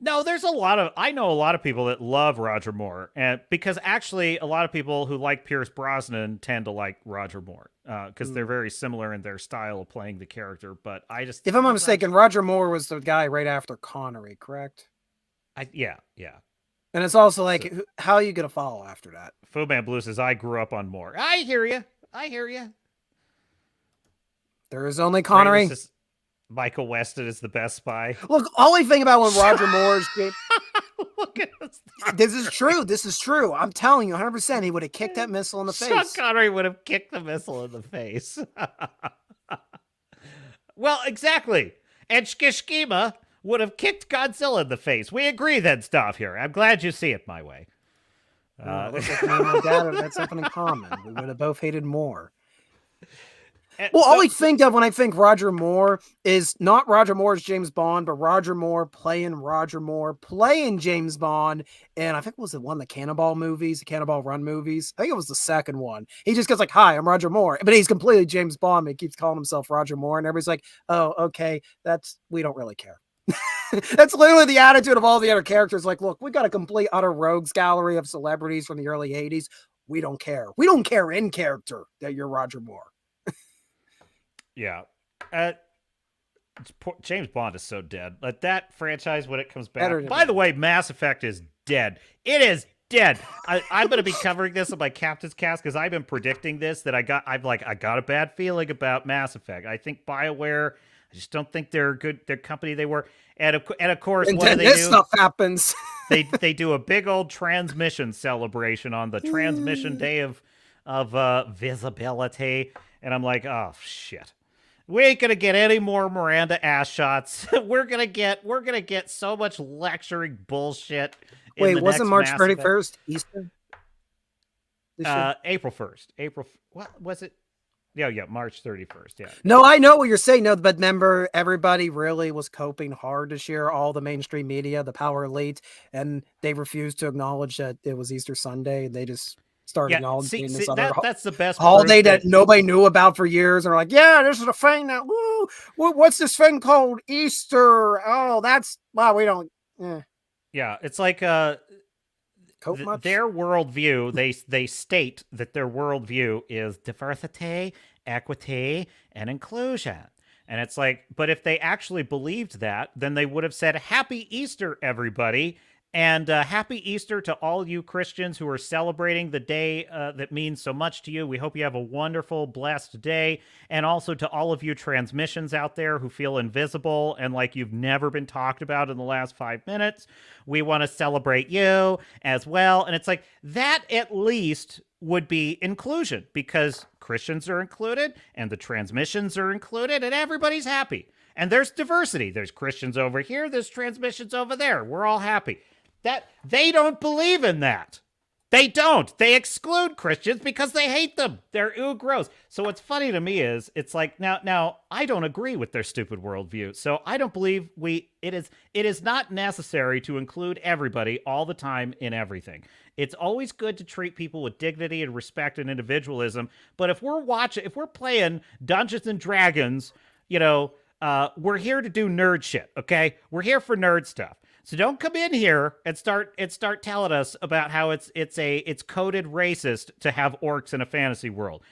[SPEAKER 1] No, I know a lot of people that love Roger Moore, and because actually a lot of people who like Pierce Brosnan tend to like Roger Moore because they're very similar in their style of playing the character. But
[SPEAKER 2] if I'm not mistaken, Roger Moore was the guy right after Connery, correct?
[SPEAKER 1] Yeah.
[SPEAKER 2] And it's also like, how are you going to follow after that?
[SPEAKER 1] Fu Man Blue says, I grew up on Moore. I hear you.
[SPEAKER 2] There is only Connery.
[SPEAKER 1] Michael Weston is the best spy.
[SPEAKER 2] Look, only thing about when Roger Moore's game.
[SPEAKER 1] Look at this.
[SPEAKER 2] This is true. I'm telling you 100%. He would have kicked that missile in the face.
[SPEAKER 1] Sean Connery would have kicked the missile in the face. Well, exactly. And Shkishkima would have kicked Godzilla in the face. We agree then, stuff here. I'm glad you see it my way.
[SPEAKER 2] Looks like me and my dad had something in common. We would have both hated Moore. Well, all I think of when I think Roger Moore is not Roger Moore as James Bond, but Roger Moore playing James Bond. And I think it was the one of the Cannonball movies, the Cannonball Run movies. I think it was the second one. He just goes like, hi, I'm Roger Moore. But he's completely James Bond. But he keeps calling himself Roger Moore. And everybody's like, oh, okay, we don't really care. That's literally the attitude of all the other characters. Like, look, we got a complete utter rogues gallery of celebrities from the early 80s. We don't care. We don't care in character that you're Roger Moore.
[SPEAKER 1] Yeah. James Bond is so dead. Like that franchise, when it comes back. By the way, Mass Effect is dead. It is dead. I'm going to be covering this on my Captain's Cast because I've been predicting this. I got a bad feeling about Mass Effect. I think BioWare, I just don't think they're good. Their company they were. And of course,
[SPEAKER 2] and what do they do? Stuff happens.
[SPEAKER 1] they do a big old transmission celebration on the transmission day of visibility. And I'm like, oh shit. We ain't gonna get any more Miranda ass shots. We're gonna get so much lecturing bullshit.
[SPEAKER 2] Wait, wasn't March 31st Easter?
[SPEAKER 1] April 1st. What was it? Yeah, March 31st. Yeah.
[SPEAKER 2] No, I know what you're saying. No, but remember, everybody really was coping hard this year. All the mainstream media, the power elite, and they refused to acknowledge that it was Easter Sunday. They just started acknowledging this other
[SPEAKER 1] that's the best
[SPEAKER 2] holiday that nobody knew about for years. And they're like, yeah, this is a thing that, what's this thing called Easter? Oh, we don't.
[SPEAKER 1] Yeah, it's like their worldview, they state that their worldview is diversity, equity, and inclusion. And it's like, but if they actually believed that, then they would have said, Happy Easter, everybody. And happy Easter to all you Christians who are celebrating the day that means so much to you. We hope you have a wonderful, blessed day. And also to all of you transmissions out there who feel invisible and like you've never been talked about in the last 5 minutes. We want to celebrate you as well. And it's like that at least would be inclusion because Christians are included and the transmissions are included and everybody's happy. And there's diversity. There's Christians over here. There's transmissions over there. We're all happy. That they don't believe in that. They don't. They exclude Christians because they hate them. They're gross. So what's funny to me is it's like now I don't agree with their stupid worldview. So I don't believe it is not necessary to include everybody all the time in everything. It's always good to treat people with dignity and respect and individualism. But if we're playing Dungeons and Dragons, we're here to do nerd shit. Okay, we're here for nerd stuff. So don't come in here and start telling us about how it's coded racist to have orcs in a fantasy world.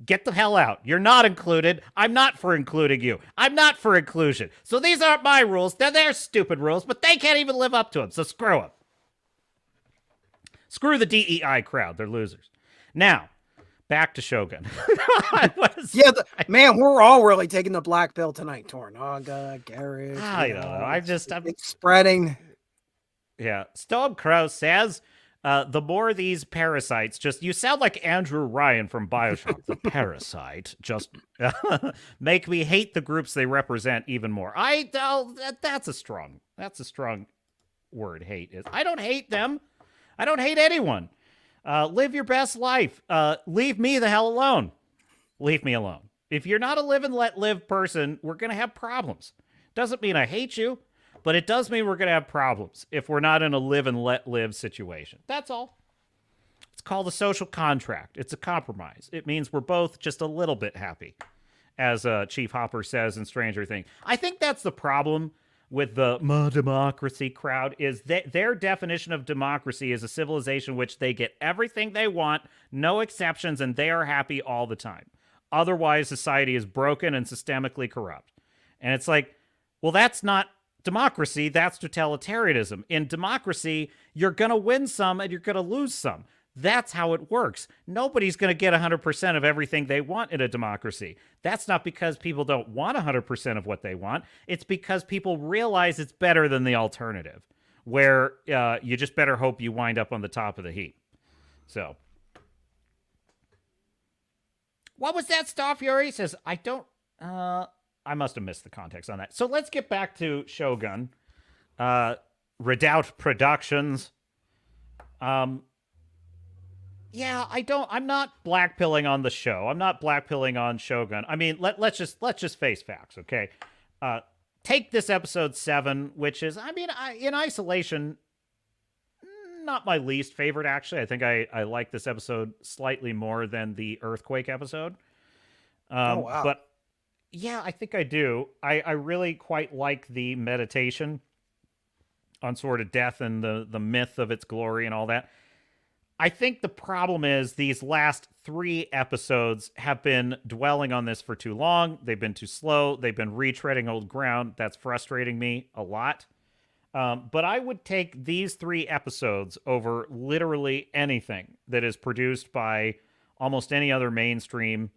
[SPEAKER 1] Get the hell out. You're not included. I'm not for including you. I'm not for inclusion. So these aren't my rules. They're their stupid rules, but they can't even live up to them. So screw them. Screw the DEI crowd. They're losers. Now, back to Shogun.
[SPEAKER 2] Man, we're all really taking the black pill tonight. Tornaga, Garrett.
[SPEAKER 1] I don't know.
[SPEAKER 2] It's spreading.
[SPEAKER 1] Yeah. Stone Crow says, the more these parasites you sound like Andrew Ryan from BioShock. The parasite just make me hate the groups they represent even more. That's a strong word. Hate is. I don't hate them. I don't hate anyone. Live your best life. Leave me the hell alone. Leave me alone. If you're not a live and let live person, we're going to have problems. Doesn't mean I hate you, but it does mean we're going to have problems if we're not in a live and let live situation. That's all. It's called a social contract. It's a compromise. It means we're both just a little bit happy, as Chief Hopper says in Stranger Things. I think that's the problem with the democracy crowd is that their definition of democracy is a civilization which they get everything they want, no exceptions, and they are happy all the time. Otherwise, society is broken and systemically corrupt. And it's like, well, that's not democracy, that's totalitarianism. In democracy, you're going to win some and you're going to lose some. That's how it works. Nobody's going to get 100% of everything they want in a democracy. That's not because people don't want 100% of what they want. It's because people realize it's better than the alternative, where you just better hope you wind up on the top of the heap. So, what was that, Star Fury? Says, I don't... I must have missed the context on that. So let's get back to Shogun. Redoubt Productions. Yeah, I'm not blackpilling on the show. I'm not blackpilling on Shogun. I mean, let's just face facts, okay? Take this episode 7, which is, I mean, in isolation, not my least favorite, actually. I think I like this episode slightly more than the Earthquake episode.
[SPEAKER 2] Oh, wow.
[SPEAKER 1] But yeah, I think I do. I really quite like the meditation on sort of death and the myth of its glory and all that. I think the problem is these last 3 episodes have been dwelling on this for too long. They've been too slow. They've been retreading old ground. That's frustrating me a lot. But I would take these 3 episodes over literally anything that is produced by almost any other mainstream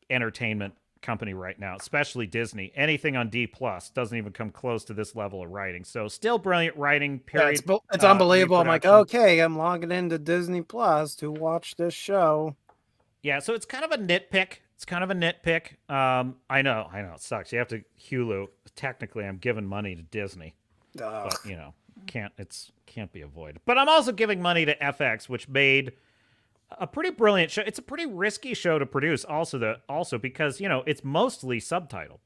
[SPEAKER 1] entertainment company right now, especially Disney. Anything on D Plus doesn't even come close to this level of writing. So still brilliant writing, period.
[SPEAKER 2] Yeah, it's unbelievable. I'm like, okay, I'm logging into Disney Plus to watch this show.
[SPEAKER 1] Yeah, so it's kind of a nitpick. I know it sucks. You have to Hulu. Technically, I'm giving money to Disney, but you know, can't be avoided. But I'm also giving money to FX, which made a pretty brilliant show. It's a pretty risky show to produce, also because, you know, it's mostly subtitled.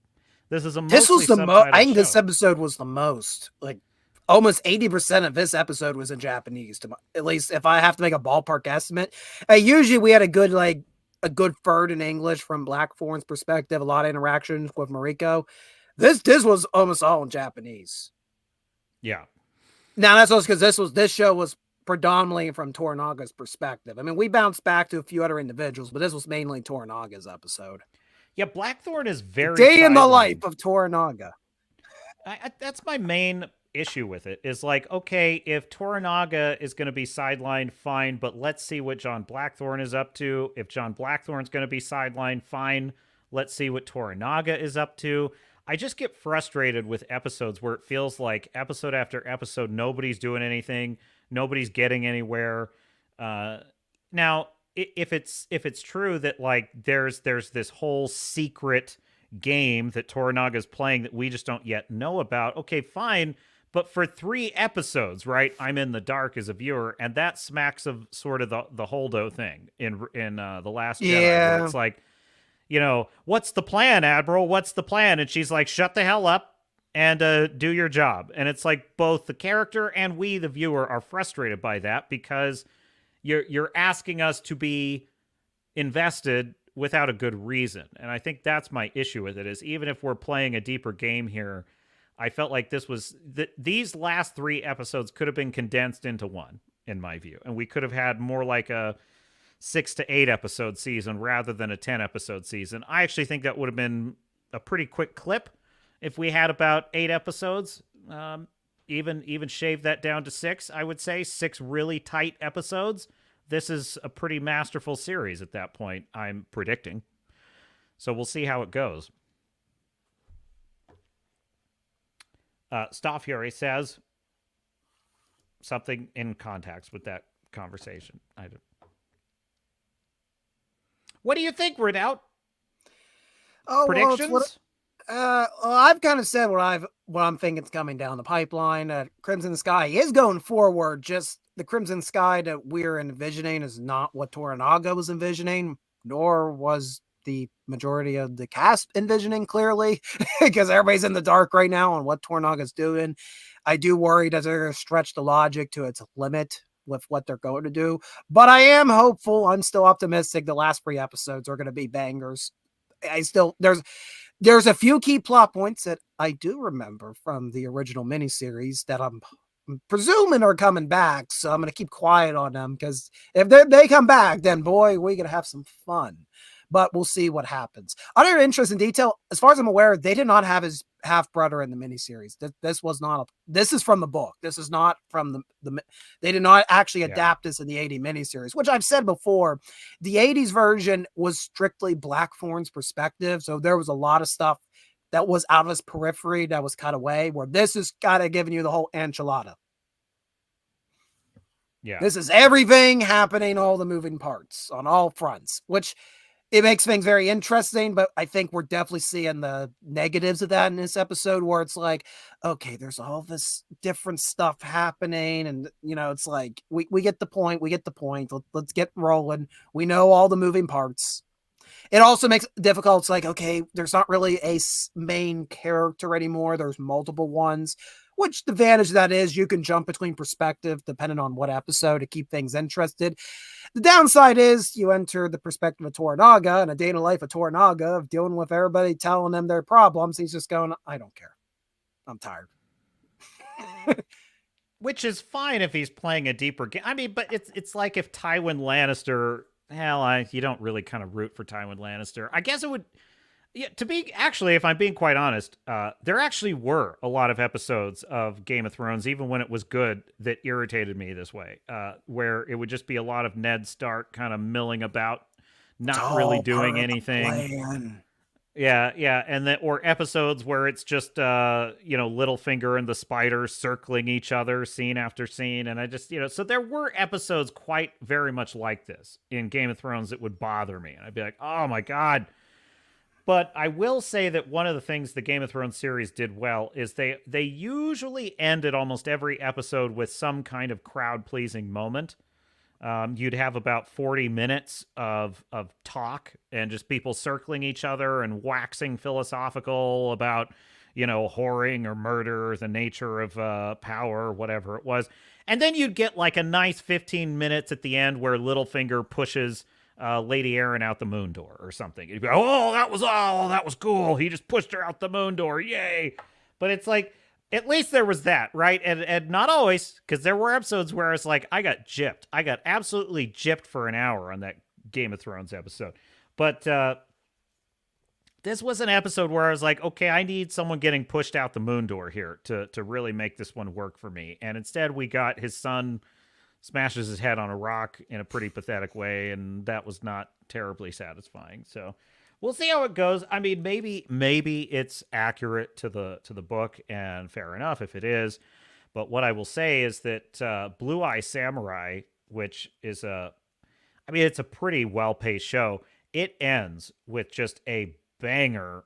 [SPEAKER 1] This is a mostly
[SPEAKER 2] this was the most. I think
[SPEAKER 1] show.
[SPEAKER 2] This episode was the most. Like almost 80% of this episode was in Japanese. At least if I have to make a ballpark estimate. Usually we had a good third in English from Blackthorn's perspective. A lot of interactions with Mariko. This was almost all in Japanese.
[SPEAKER 1] Yeah.
[SPEAKER 2] Now that's also because this show was predominantly from Toranaga's perspective. I mean, we bounced back to a few other individuals, but this was mainly Toranaga's episode.
[SPEAKER 1] Yeah, Blackthorn is very
[SPEAKER 2] day in the life of Toranaga.
[SPEAKER 1] That's my main issue with it. Is like, okay, if Toranaga is going to be sidelined, fine, but let's see what John Blackthorn is up to. If John Blackthorn's going to be sidelined, fine, let's see what Toranaga is up to. I just get frustrated with episodes where it feels like episode after episode, nobody's doing anything. Nobody's getting anywhere. Now, if it's true that like there's this whole secret game that Toranaga's playing that we just don't yet know about, okay, fine. But for 3 episodes, right, I'm in the dark as a viewer, and that smacks of sort of the Holdo thing in The Last Jedi. Where it's like, you know, what's the plan, Admiral? What's the plan? And she's like, shut the hell up and do your job. And it's like both the character and we, the viewer, are frustrated by that because you're asking us to be invested without a good reason. And I think that's my issue with it, is even if we're playing a deeper game here, I felt like these last 3 episodes could have been condensed into one, in my view. And we could have had more like a 6 to 8 episode season rather than a 10 episode season. I actually think that would have been a pretty quick clip if we had about 8 episodes. Even shave that down to 6, I would say 6 really tight episodes. This is a pretty masterful series at that point, I'm predicting. So we'll see how it goes. Staff Fury says something in context with that conversation. What do you think, Redoubt? Predictions?
[SPEAKER 2] Well, I've kind of said what I'm thinking is coming down the pipeline. Crimson Sky is going forward. Just the Crimson Sky that we're envisioning is not what Toranaga was envisioning, nor was the majority of the cast envisioning, clearly, because everybody's in the dark right now on what Toranaga's doing. I do worry that they're going to stretch the logic to its limit with what they're going to do, but I am hopeful. I'm still optimistic. The last 3 episodes are going to be bangers. There's a few key plot points that I do remember from the original miniseries that I'm presuming are coming back. So I'm going to keep quiet on them because if they come back, then boy, we're going to have some fun. But we'll see what happens. Other interesting detail, as far as I'm aware, they did not have his half brother in the miniseries. This was not. This is from the book. This is not from the. They did not actually adapt this in the 80 miniseries, which I've said before. The 80s version was strictly Blackthorn's perspective, so there was a lot of stuff that was out of his periphery that was cut away. Where this is kind of giving you the whole enchilada.
[SPEAKER 1] Yeah,
[SPEAKER 2] this is everything happening, all the moving parts on all fronts, which. It makes things very interesting, but I think we're definitely seeing the negatives of that in this episode where it's like, okay, there's all this different stuff happening. And, it's like, we get the point. Let's get rolling. We know all the moving parts. It also makes it difficult. It's like, okay, there's not really a main character anymore. There's multiple ones, which the advantage of that is you can jump between perspective depending on what episode to keep things interested. The downside is you enter the perspective of Toranaga and a day in the life of Toranaga of dealing with everybody telling them their problems. He's just going, I don't care. I'm tired.
[SPEAKER 1] Which is fine if he's playing a deeper game. I mean, but it's like if Tywin Lannister, you don't really kind of root for Tywin Lannister. I guess it would, actually, if I'm being quite honest, there actually were a lot of episodes of Game of Thrones, even when it was good, that irritated me this way, where it would just be a lot of Ned Stark kind of milling about, not really doing anything. Yeah, and or episodes where it's just Littlefinger and the spiders circling each other scene after scene, and I just so there were episodes quite very much like this in Game of Thrones that would bother me, and I'd be like, oh my god. But I will say that one of the things the Game of Thrones series did well is they usually ended almost every episode with some kind of crowd-pleasing moment. You'd have about 40 minutes of talk and just people circling each other and waxing philosophical about, whoring or murder, or the nature of power, or whatever it was. And then you'd get like a nice 15 minutes at the end where Littlefinger pushes Lady Aaron out the moon door or something. You'd go, oh, that was cool. He just pushed her out the moon door. Yay. But it's like, at least there was that, right? And not always, because there were episodes where it's like, I got gypped. I got absolutely gypped for an hour on that Game of Thrones episode. But this was an episode where I was like, okay, I need someone getting pushed out the moon door here to really make this one work for me. And instead we got his son smashes his head on a rock in a pretty pathetic way, and that was not terribly satisfying. So we'll see how it goes. I mean, maybe it's accurate to the book, and fair enough if it is. But what I will say is that Blue Eye Samurai, which is it's a pretty well-paced show, it ends with just a banger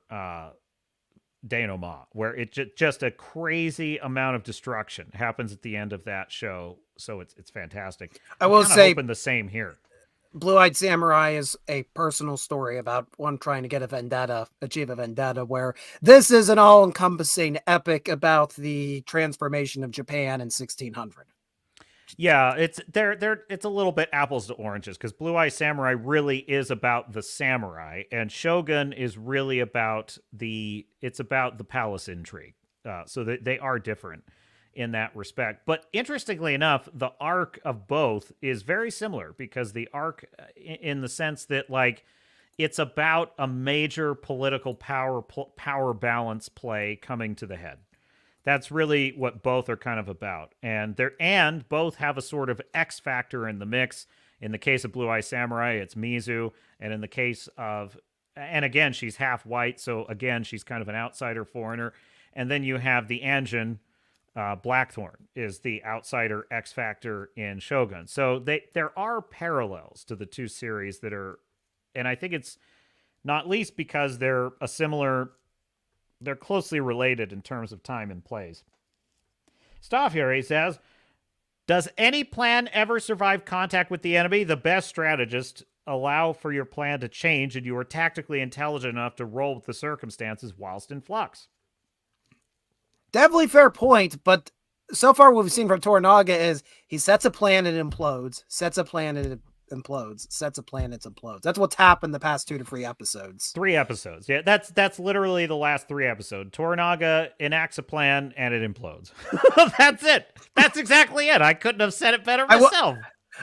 [SPEAKER 1] denouement, where it just a crazy amount of destruction happens at the end of that show. So it's fantastic.
[SPEAKER 2] I will say,
[SPEAKER 1] hoping the same here.
[SPEAKER 2] Blue-Eyed Samurai is a personal story about one trying to get achieve a vendetta, where this is an all-encompassing epic about the transformation of Japan in 1600.
[SPEAKER 1] Yeah, it's a little bit apples to oranges, because Blue Eye Samurai really is about the samurai, and Shogun is really about the palace intrigue. So they are different in that respect. But interestingly enough, the arc of both is very similar, because the arc, in the sense that like it's about a major political power balance play coming to the head. That's really what both are kind of about. And both have a sort of X factor in the mix. In the case of Blue Eye Samurai, it's Mizu. And in the case of, and again, she's half white. So again, she's kind of an outsider foreigner. And then you have the Anjin, Blackthorn is the outsider X factor in Shogun. So there are parallels to the two series that are, and I think it's not least because they're closely related in terms of time and place. Staff here, he says, does any plan ever survive contact with the enemy? The best strategists allow for your plan to change, and you are tactically intelligent enough to roll with the circumstances whilst in flux.
[SPEAKER 2] Definitely fair point, but so far what we've seen from Toranaga is he sets a plan and it implodes, sets a plan and it implodes. Sets of planets implodes. That's what's happened the past 2 to 3 episodes.
[SPEAKER 1] 3 episodes. Yeah, that's literally the last 3 episodes. Toranaga enacts a plan and it implodes. That's it. That's exactly it. I couldn't have said it better myself.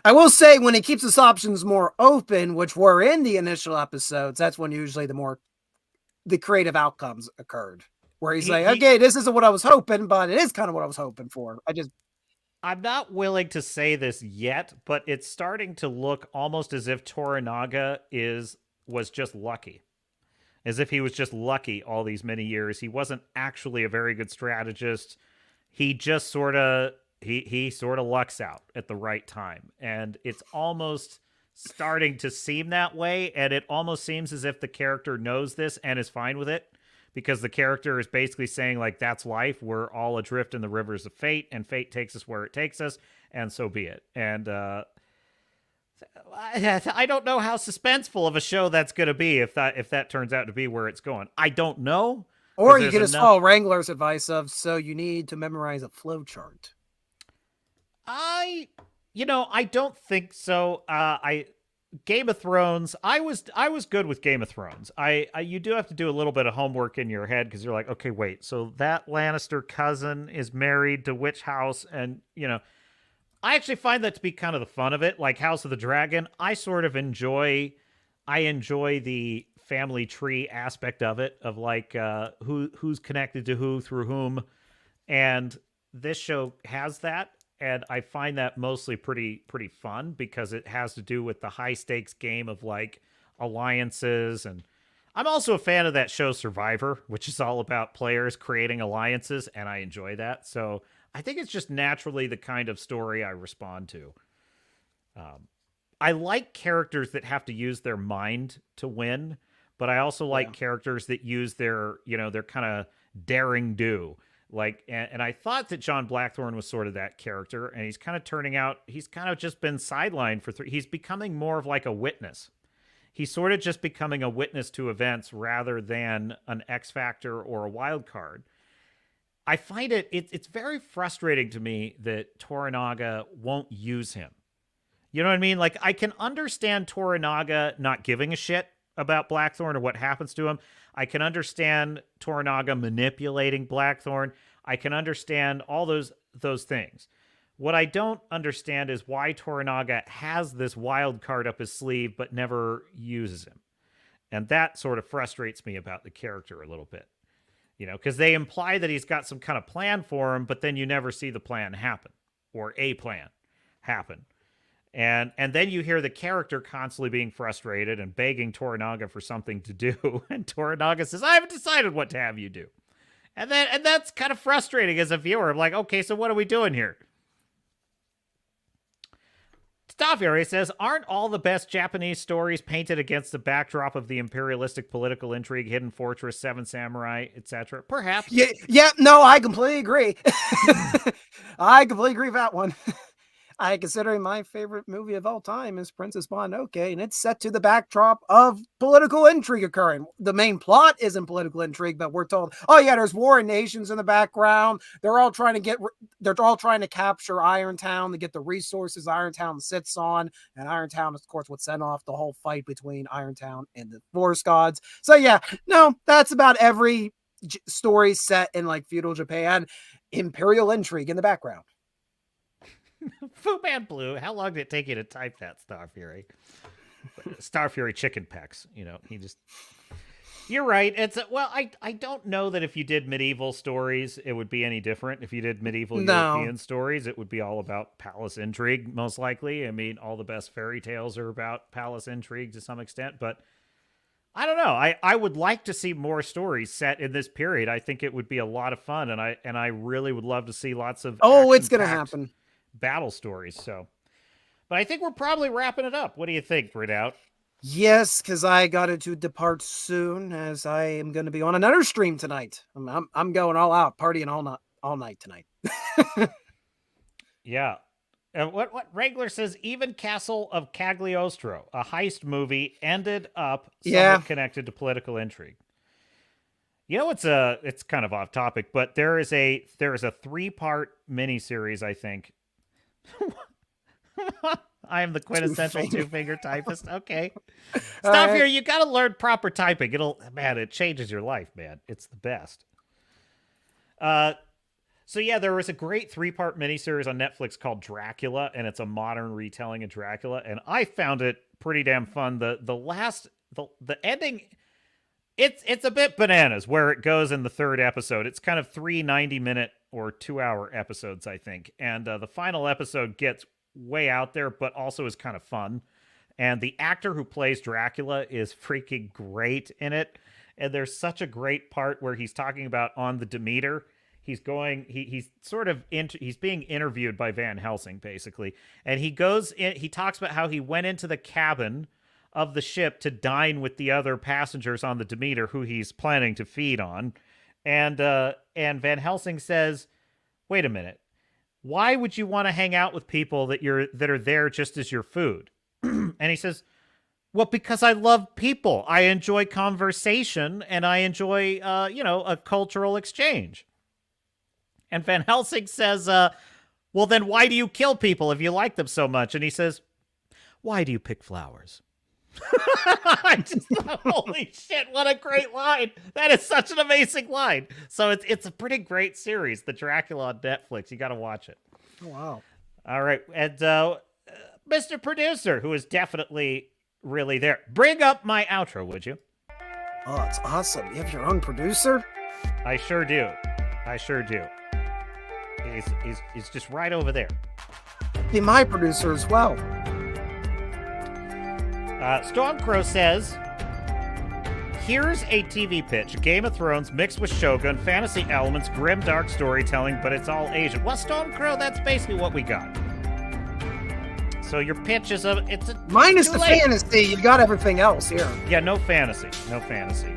[SPEAKER 2] I will say when he keeps his options more open, which were in the initial episodes, that's when usually the creative outcomes occurred. Where he's like, okay, this isn't what I was hoping, but it is kind of what I was hoping for.
[SPEAKER 1] I'm not willing to say this yet, but it's starting to look almost as if Toranaga was just lucky. As if he was just lucky all these many years. He wasn't actually a very good strategist. He just sort of he sort of lucks out at the right time. And it's almost starting to seem that way, and it almost seems as if the character knows this and is fine with it. Because the character is basically saying, like, that's life. We're all adrift in the rivers of fate, and fate takes us where it takes us, and so be it. And I don't know how suspenseful of a show that's going to be if that turns out to be where it's going. I don't know.
[SPEAKER 2] Or you could just follow Wrangler's advice of, so you need to memorize a flow chart.
[SPEAKER 1] I don't think so. Game of Thrones, I was good with Game of Thrones. You do have to do a little bit of homework in your head because you're like, okay, wait, so that Lannister cousin is married to which house? And, I actually find that to be kind of the fun of it. Like House of the Dragon, I enjoy the family tree aspect of it, of like who's connected to who through whom. And this show has that. And I find that mostly pretty fun because it has to do with the high stakes game of like alliances. And I'm also a fan of that show Survivor, which is all about players creating alliances. And I enjoy that. So I think it's just naturally the kind of story I respond to. I like characters that have to use their mind to win, but I also like characters that use their kind of daring do. Like, and I thought that John Blackthorne was sort of that character, and he's kind of turning out, he's kind of just been sidelined for he's becoming more of like a witness. He's sort of just becoming a witness to events rather than an X factor or a wild card. I find it's very frustrating to me that Toranaga won't use him. You know what I mean? Like, I can understand Toranaga not giving a shit about Blackthorne or what happens to him. I can understand Toranaga manipulating Blackthorne. I can understand all those things. What I don't understand is why Toranaga has this wild card up his sleeve but never uses him. And that sort of frustrates me about the character a little bit. Because they imply that he's got some kind of plan for him, but then you never see the plan happen or a plan happen. And then you hear the character constantly being frustrated and begging Toranaga for something to do. And Toranaga says, I haven't decided what to have you do. And that's kind of frustrating as a viewer. I'm like, okay, so what are we doing here? Starfury says, aren't all the best Japanese stories painted against the backdrop of the imperialistic political intrigue, Hidden Fortress, Seven Samurai, etc.? Perhaps.
[SPEAKER 2] Yeah, no, I completely agree. I completely agree with that one. I consider my favorite movie of all time is Princess Mononoke, and it's set to the backdrop of political intrigue occurring. The main plot isn't political intrigue, but we're told, oh yeah, there's warring nations in the background. They're all trying to capture Irontown to get the resources Irontown sits on, and Irontown, of course, would send off the whole fight between Irontown and the Forest Gods. So yeah, no, that's about every story set in like feudal Japan. Imperial intrigue in the background.
[SPEAKER 1] Fu Man Blue, how long did it take you to type that, Starfury? Starfury chicken pecs, he just... You're right. I don't know that if you did medieval stories, it would be any different. If you did medieval European stories, it would be all about palace intrigue, most likely. I mean, all the best fairy tales are about palace intrigue to some extent, but I don't know. I would like to see more stories set in this period. I think it would be a lot of fun, and I really would love to see lots of
[SPEAKER 2] it's going to happen.
[SPEAKER 1] Battle stories. So, but I think we're probably wrapping it up. What do you think, Redoubt?
[SPEAKER 2] Yes, because I got to depart soon, as I am going to be on another stream tonight. I'm going all out, partying all night tonight.
[SPEAKER 1] Yeah. What Wrangler says, even Castle of Cagliostro, a heist movie, ended up somewhat connected to political intrigue. It's kind of off topic, but there is a 3-part miniseries, I think. I am the quintessential two-finger typist. Okay. Stop
[SPEAKER 2] right.
[SPEAKER 1] here. You got to learn proper typing. It changes your life, man. It's the best. So yeah, there was a great 3-part miniseries on Netflix called Dracula, and it's a modern retelling of Dracula, and I found it pretty damn fun. The ending, it's a bit bananas where it goes in the 3rd episode. It's kind of 3 90-minute or 2-hour episodes, I think, and the final episode gets way out there, but also is kind of fun. And the actor who plays Dracula is freaking great in it. And there's such a great part where he's talking about on the Demeter. He's being interviewed by Van Helsing, basically. And he talks about how he went into the cabin of the ship to dine with the other passengers on the Demeter who he's planning to feed on. And Van Helsing says, wait a minute. Why would you want to hang out with people that are there just as your food? And he says, well, because I love people. I enjoy conversation and I enjoy, a cultural exchange. And Van Helsing says, well, then why do you kill people if you like them so much? And he says, why do you pick flowers? I just thought, holy shit, what a great line. That is such an amazing line. So it's a pretty great series, The Dracula on Netflix. You got to watch it.
[SPEAKER 2] Oh, wow.
[SPEAKER 1] All right. And Mr. Producer, who is definitely really there, bring up my outro, would you?
[SPEAKER 2] Oh, it's awesome. You have your own producer?
[SPEAKER 1] I sure do. He's just right over there.
[SPEAKER 2] Be my producer as well.
[SPEAKER 1] Stormcrow says, here's a TV pitch. Game of Thrones mixed with Shogun, fantasy elements, grim dark storytelling, but it's all Asian. Well, Stormcrow, that's basically what we got. So your pitch is
[SPEAKER 2] minus the fantasy. You got everything else here.
[SPEAKER 1] Yeah, no fantasy. No fantasy.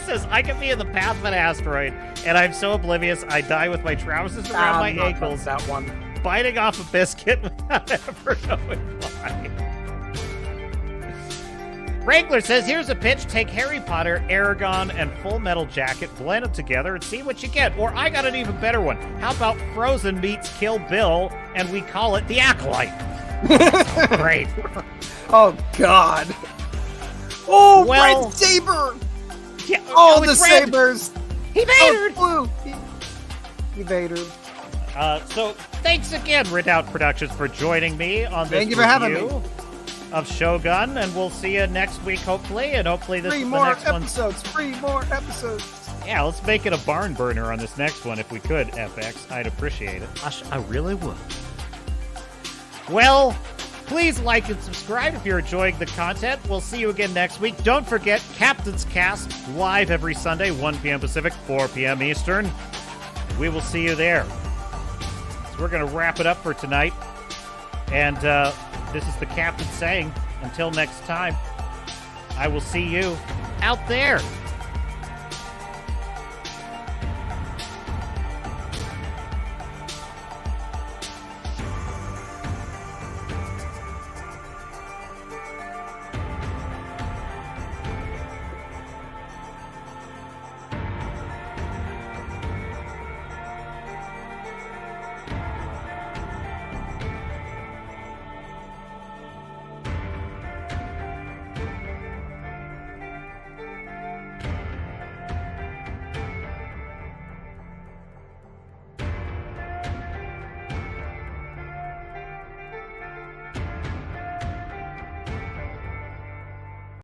[SPEAKER 1] Says, I can be in the path of an asteroid, and I'm so oblivious I die with my trousers around my ankles,
[SPEAKER 2] that one,
[SPEAKER 1] biting off a biscuit without ever knowing why. Wrangler says, here's a pitch. Take Harry Potter, Aragon, and Full Metal Jacket, blend them together, and see what you get. Or I got an even better one. How about Frozen meets Kill Bill, and we call it The Acolyte? So great.
[SPEAKER 2] Oh, God. Oh,
[SPEAKER 1] well,
[SPEAKER 2] Red Saber!
[SPEAKER 1] Yeah,
[SPEAKER 2] oh, the sabers!
[SPEAKER 1] He vadered!
[SPEAKER 2] Oh, blue! He vadered.
[SPEAKER 1] So, thanks again, Redoubt Productions, for joining me on this
[SPEAKER 2] Thank you for having me.
[SPEAKER 1] Of Shogun, and we'll see you next week, hopefully, and hopefully this is the next one.
[SPEAKER 2] 3 more episodes.
[SPEAKER 1] Yeah, let's make it a barn burner on this next one if we could, FX. I'd appreciate it. I really would. Well, please like and subscribe if you're enjoying the content. We'll see you again next week. Don't forget, Captain's Cast, live every Sunday, 1 p.m. Pacific, 4 p.m. Eastern. We will see you there. So we're going to wrap it up for tonight. And this is the Captain saying, until next time, I will see you out there.